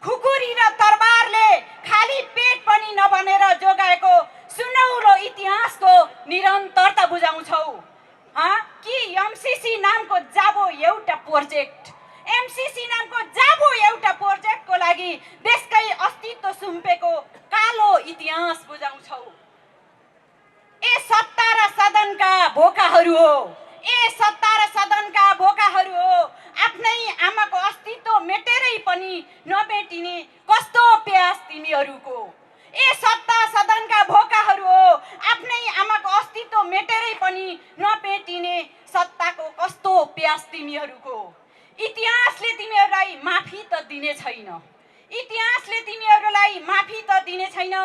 S13: खुकुरी र तरबारले खाली पेट पनि नबनेर जोगाएको सुनौलो इतिहासको निरन्तरता बुझाउँछौ कि एमसीसी नामको जाबो एउटा प्रोजेक्ट, एमसीसी नामको जाबो एउटा प्रोजेक्टको लागि देशकै अस्तित्व सुम्पेको कालो इतिहास बुझाउँछौ? ए सत्ता र सदनका भोकाहरू हो, ए सत्ता र सदनका भोकाहरू हो, आफ्नै आमाको अस्तित्व मेटेरै पनि नमेटिने कस्तो प्यास तिमीहरूको। ए सत्ता सदनका भोकाहरू हो, आफ्नै आमाको अस्तित्व मेटेरै पनि नमेटिने सत्ताको कस्तो प्यास तिमीहरूको। इतिहासले तिमीहरूलाई माफी त दिने छैन, इतिहासले तिमीहरूलाई माफी त दिने छैन।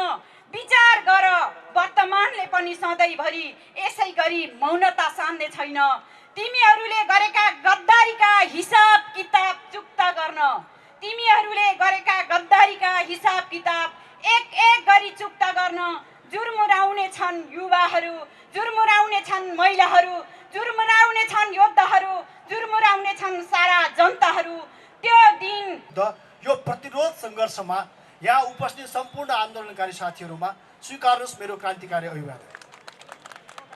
S13: विचार गर, वर्तमानले पनि सधैँभरि यसै गरी मौनता सान्ने छैन। तिमीहरूले गरेका गद्दारीका हिसाब किताब चुक्ता गर्न, तिमीहरूले गरेका गद्दारीका हिसाब किताब एक एक गरी चुक्ता गर्न जुर्मुराउने छन् युवाहरू, जुर्मुराउने छन् महिलाहरू, जुर्मुराउने छन् योद्धाहरू, जुर्मुराउने छन् सारा जनताहरू। त्यो दिन
S11: यो प्रतिरोध सङ्घर्षमा यहाँ उपस्थित सम्पूर्ण आन्दोलनकारी साथीहरूमा स्वीकार्नुहोस् मेरो क्रान्तिकारी अभिवादन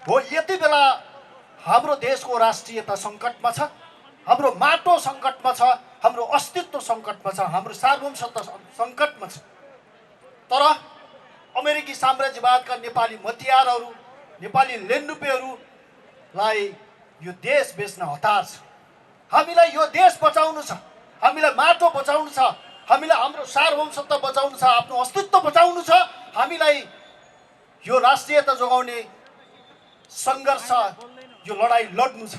S11: हो। यति बेला हाम्रो देशको राष्ट्रियता सङ्कटमा छ, हाम्रो माटो सङ्कटमा छ, हाम्रो अस्तित्व सङ्कटमा छ, हाम्रो सार्वभौमसत्ता सङ्कटमा छ। तर अमेरिकी साम्राज्यवादका नेपाली मतियारहरू, नेपाली लेन्डुपेहरूलाई यो देश बेच्न हतार छ। हामीलाई यो देश बचाउनु छ, हामीलाई माटो बचाउनु छ, हामीलाई हाम्रो सार्वभौमसत्ता बचाउनु छ, आफ्नो अस्तित्व बचाउनु छ। हामीलाई यो राष्ट्रियता जोगाउने सङ्घर्ष, यो लडाइँ लड्नु छ।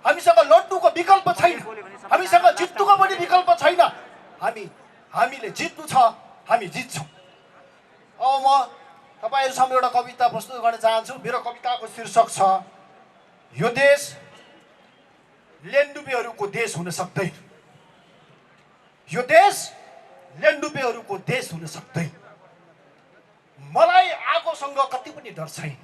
S11: हामीसँग लड्नुको विकल्प छैन, हामीसँग जित्नुको पनि विकल्प छैन। हामीले जित्नु छ, हामी जित्छौँ। अब म तपाईँहरूसँग एउटा कविता प्रस्तुत गर्न चाहन्छु। मेरो कविताको शीर्षक छ यो देश लेन्डुपेहरूको देश हुन सक्दैन, यो देश लेन्डुपेहरूको देश हुन सक्दैन। मलाई आगोसँग कति पनि डर छैन,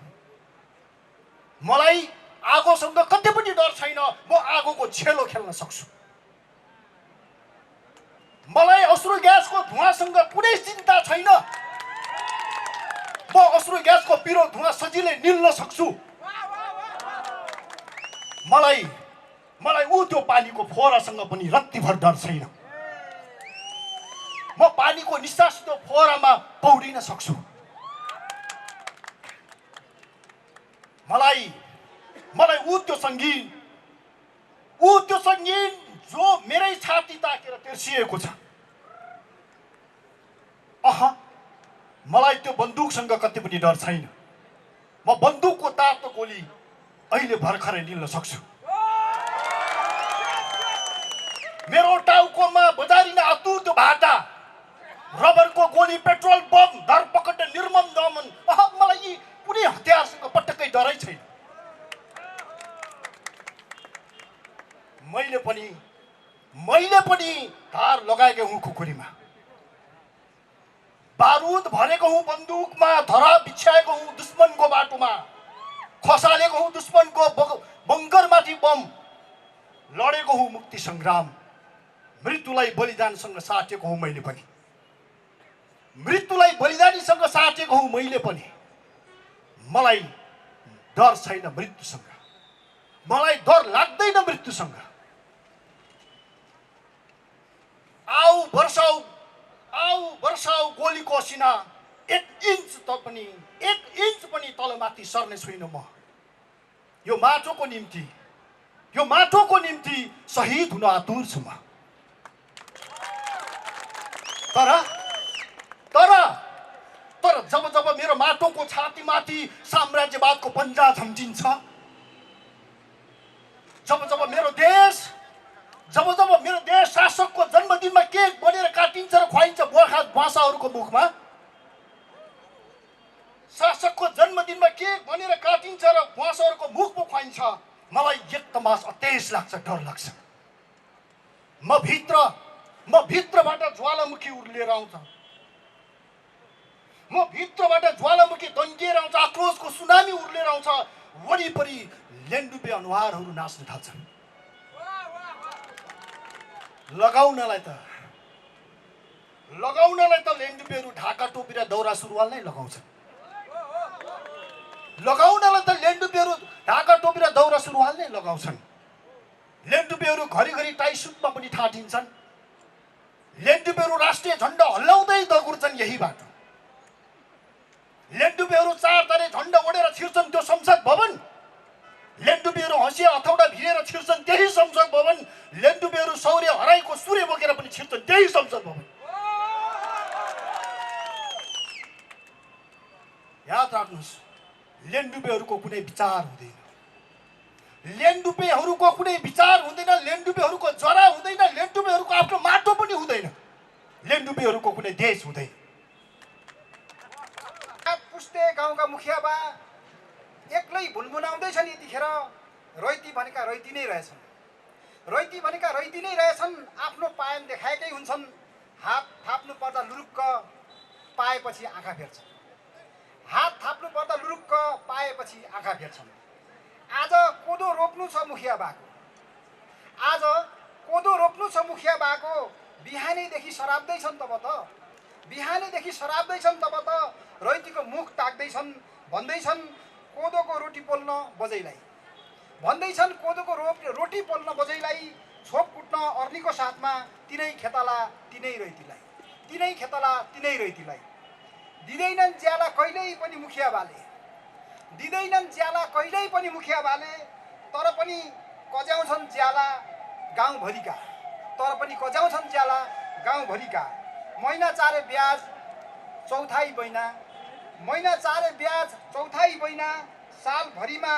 S11: मलाई आगोसँग कति पनि डर छैन। म आगोको छेलो खेल्न सक्छु। मलाई अश्रु ग्यासको धुवासँग कुनै चिन्ता छैन, म अश्रु ग्यासको पिरो धुवा सजिलै निल्न सक्छु। मलाई ऊ त्यो पानीको फोहरासँग पनि रत्तिभर डर छैन। म पानीको निस्सासिलो फोहरामा पौडिन सक्छु। मलाई ऊ त्यो सङ्गीन जो मेरै छाती ताकेर तेर्सिएको छ। मलाई त्यो बन्दुकसँग कति पनि डर छैन। म बन्दुकको तातो गोली अहिले भर्खरै निल्न सक्छु। मेरो टाउकोमा बजारिन आतु त्यो भाटा, रबरको गोली, पेट्रोल बम, धरपकड, निर्मम दमन, मलाई यी कुनै हतियारसँग पटक्कै डरै छैन। मैले पनि धार लगाएकै हुँ खुकुरीमा, बारुद भरेको हुँ बन्दुकमा, धरा बिछ्याएको हुँ दुश्मनको बाटोमा, खसालेको हुँ दुश्मनको बङ्करमाथि बम, लडेको हुँ मुक्ति सङ्ग्राम, मृत्युलाई बलिदानसँग साटेको हुँ मैले पनि, मृत्युलाई बलिदानीसँग साटेको हुँ मैले पनि। मलाई डर छैन मृत्युसँग, मलाई डर लाग्दैन मृत्युसँग। आऊ वर्षाऊ गोलीको असिना, एक इन्च पनि तलमाथि सर्ने छुइनँ म। यो माटोको निम्ति शहीद हुन आतुर छु म। तर जब मेरो माटोको छातीमाथि साम्राज्यवादको पन्जा झम्झिन्छ, जब मेरो देश शासकको जन्मदिनमा केक बनेर काटिन्छ र खुवाइन्छ भाषाहरूको मुखमा, शासकको जन्मदिनमा केक बनेर काटिन्छ र भाषाहरूको मुखमा खुवाइन्छ, मलाई एकदम अतेज लाग्छ, डर लाग्छ। म भित्रबाट ज्वालामुखी उर्लिएर आउँछ, म भित्रबाट ज्वालामुखी दङ्गिएर आउँछ, आक्रोशको सुनामी उर्लिएर आउँछ। वरिपरि लेन्डुपे अनुहारहरू नाच्न थाल्छन्। लगाउनलाई त लेन्डुपेहरू ढाका टोपी र दौरा सुरुवाल नै लगाउँछन्। लगाउनलाई त लेन्डुपेहरू ढाका टोपी र दौरा सुरुवाल नै लगाउँछन्। लेन्डुपेहरू घरिघरि टाई सुटमा पनि ठाटिन्छन्। लेन्डुपेहरू राष्ट्रिय झन्डा हल्लाउँदै दगुर्छन् यही बाटो। लेन्डुपेहरू चारतारे झन्डा ओढेर छिर्छन् त्यो संसद भवन। लेन्डुपेहरू हँसिया हथौडा भिरेर छिर्छन् त्यही संसद भवन। लेन्डुपेहरू सौर्य हराईको सूर्य बोकेर पनि छिर्छन् त्यही संसद भवन। याद राख्नुहोस्, लेन्डुपेहरूको कुनै विचार हुँदैन, लेन्डुपेहरूको कुनै विचार हुँदैन, लेन्डुपेहरूको जरा हुँदैन, लेन्डुपेहरूको आफ्नो माटो पनि हुँदैन, लेन्डुपेहरूको कुनै देश हुँदैन।
S6: पुस्ते गाउँका मुखिया बा एक्लै भुनभुनाउँदैछन्। यतिखेर रैती भनेका रैती नै रहेछन्, रैती भनेका रैती नै रहेछन्। आफ्नो पायन देखाएकै हुन्छन्। हात थाप्नु पर्दा लुरुक्क पाएपछि आँखा फेर्छन्, हात थाप्नु पर्दा लुरुक्क पाएपछि आँखा फेर्छन्। आज कोदो रोप्नु छ मुखिया बाको, आज कोदो रोप्नु छ मुखिया बाको। बिहानैदेखि सराप्दैछन् तब त, बिहानैदेखि सराप्दैछन् तब त रैतीको मुख ताक्दैछन्। भन्दैछन् कोदोको रोटी पोल्न बजैलाई, भन्दैछन् कोदोको रोटी पोल्न बजैलाई। छोप कुट्न अर्नीको साथमा तिनै खेताला तिनै रैतीलाई, तिनै खेताला तिनै रैतीलाई। दिँदैनन् ज्याला कहिल्यै पनि मुखिया बाले, दिँदैनन् ज्याला कहिल्यै पनि मुखिया बाले। तर पनि कज्याउँछन् ज्याला गाउँभरिका, तर पनि कज्याउँछन् ज्याला गाउँभरिका। महिना चारे ब्याज चौथाइ महिना, महिना चारे ब्याज चौथाइ महिना। सालभरिमा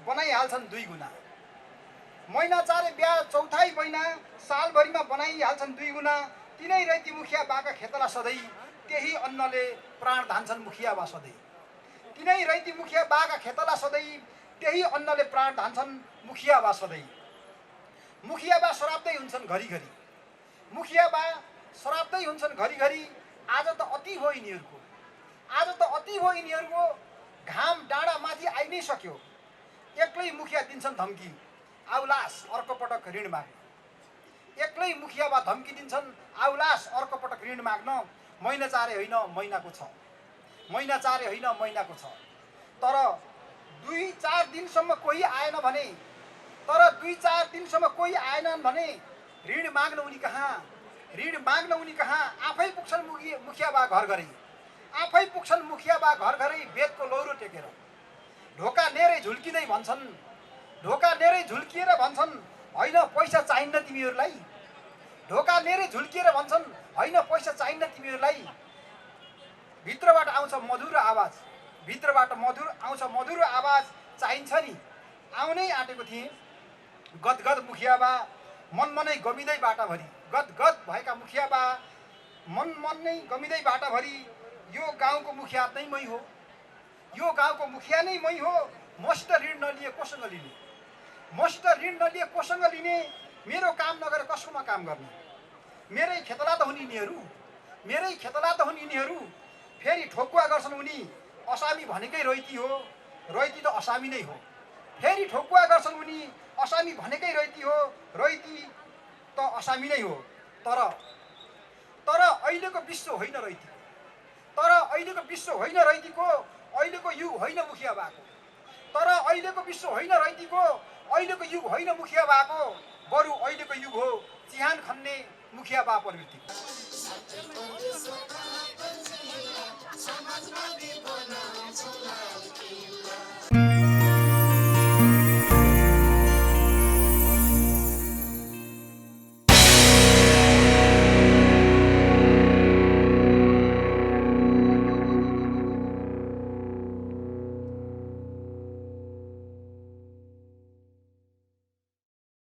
S6: बनाइहाल्छन् 2 गुना, महिना चारे ब्याज चौथाइ महिना। सालभरिमा बनाइहाल्छन् 2 गुना। तिनै रैती मुखिया बाका खेतला सधैँ, त्यही अन्नले प्राण धान्छन् मुखिया बा सधैँ। तिनै रैती मुखिया बाका खेतला सधैँ, त्यही अन्नले प्राण धान्छन् मुखिया बा सधैँ। मुखिया बा सराप्दै हुन्छन् घरिघरि, मुखिया बा सराप्दै हुन्छन् घरिघरि। आज त अति हो यिनीहरूको, आज त अति हो यिनीहरूको। घाम डाँडा माथि आइ नै सक्यो, एक्लै मुखिया दिन्छन् धम्की, आउलास अर्को पटक ऋण माग्न। एक्लै मुखिया बा धम्की दिन्छन्, आउलास अर्को पटक ऋण माग्न। महिना चारे होइन महिनाको छ, महिना चारे होइन महिनाको छ। तर 2-4 दिनसम्म कोही आएन भने, तर 2-4 दिनसम्म कोही आएनन् भने ऋण माग्न उनी कहाँ, ऋण माग्न उनी कहाँ। आफै पुग्छन् मुखिया बा घर घरै, आफै पुग्छन् मुखिया बा घर घरै। बेदको लौरो टेकेर ढोका नेरै झुल्किँदै भन्छन्, ढोका नेरै झुल्किएर भन्छन् होइन पैसा चाहिन्न तिमीहरूलाई। ढोका नेरै झुल्किएर भन्छन् होइन पैसा चाहिन्न तिमीहरूलाई। भित्रबाट आउँछ मधुर आवाज, भित्रबाट आउँछ मधुर आवाज। चाहिन्छ नि आउनै आँटेको थिएँ। गदगद मुखिया बा मनमनै गमिँदै बाटाभरि, गदगद भएका मुखिया बा मनमनै गमिँदै बाटाभरि। यो गाउँको मुखिया नै मै हो, यो गाउँको मुखिया नै मै हो। मसित ऋण नलिए कोसँग लिने, मसित ऋण नलिए कोसँग लिने। मेरो काम नगरेर कसकोमा काम गर्ने। मेरै खेतला त हुन् यिनीहरू, मेरै खेतला त हुन् यिनीहरू। फेरि ठोकुवा गर्छन् उनी, असामी भनेकै रैती हो, रैती त असामी नै हो। फेरि ठोकुवा गर्छन् उनी, असामी भनेकै रैती हो, रैती त असामी नै हो। तर अहिलेको विश्व होइन रैती, तर अहिलेको विश्व होइन रैतीको। अहिलेको युग होइन मुखिया बाको, तर अहिलेको विश्व होइन रैतीको। अहिलेको युग होइन मुखिया बाको, बरु अहिलेको युग हो चिहान खन्ने मुखिया बा प्रवृत्ति।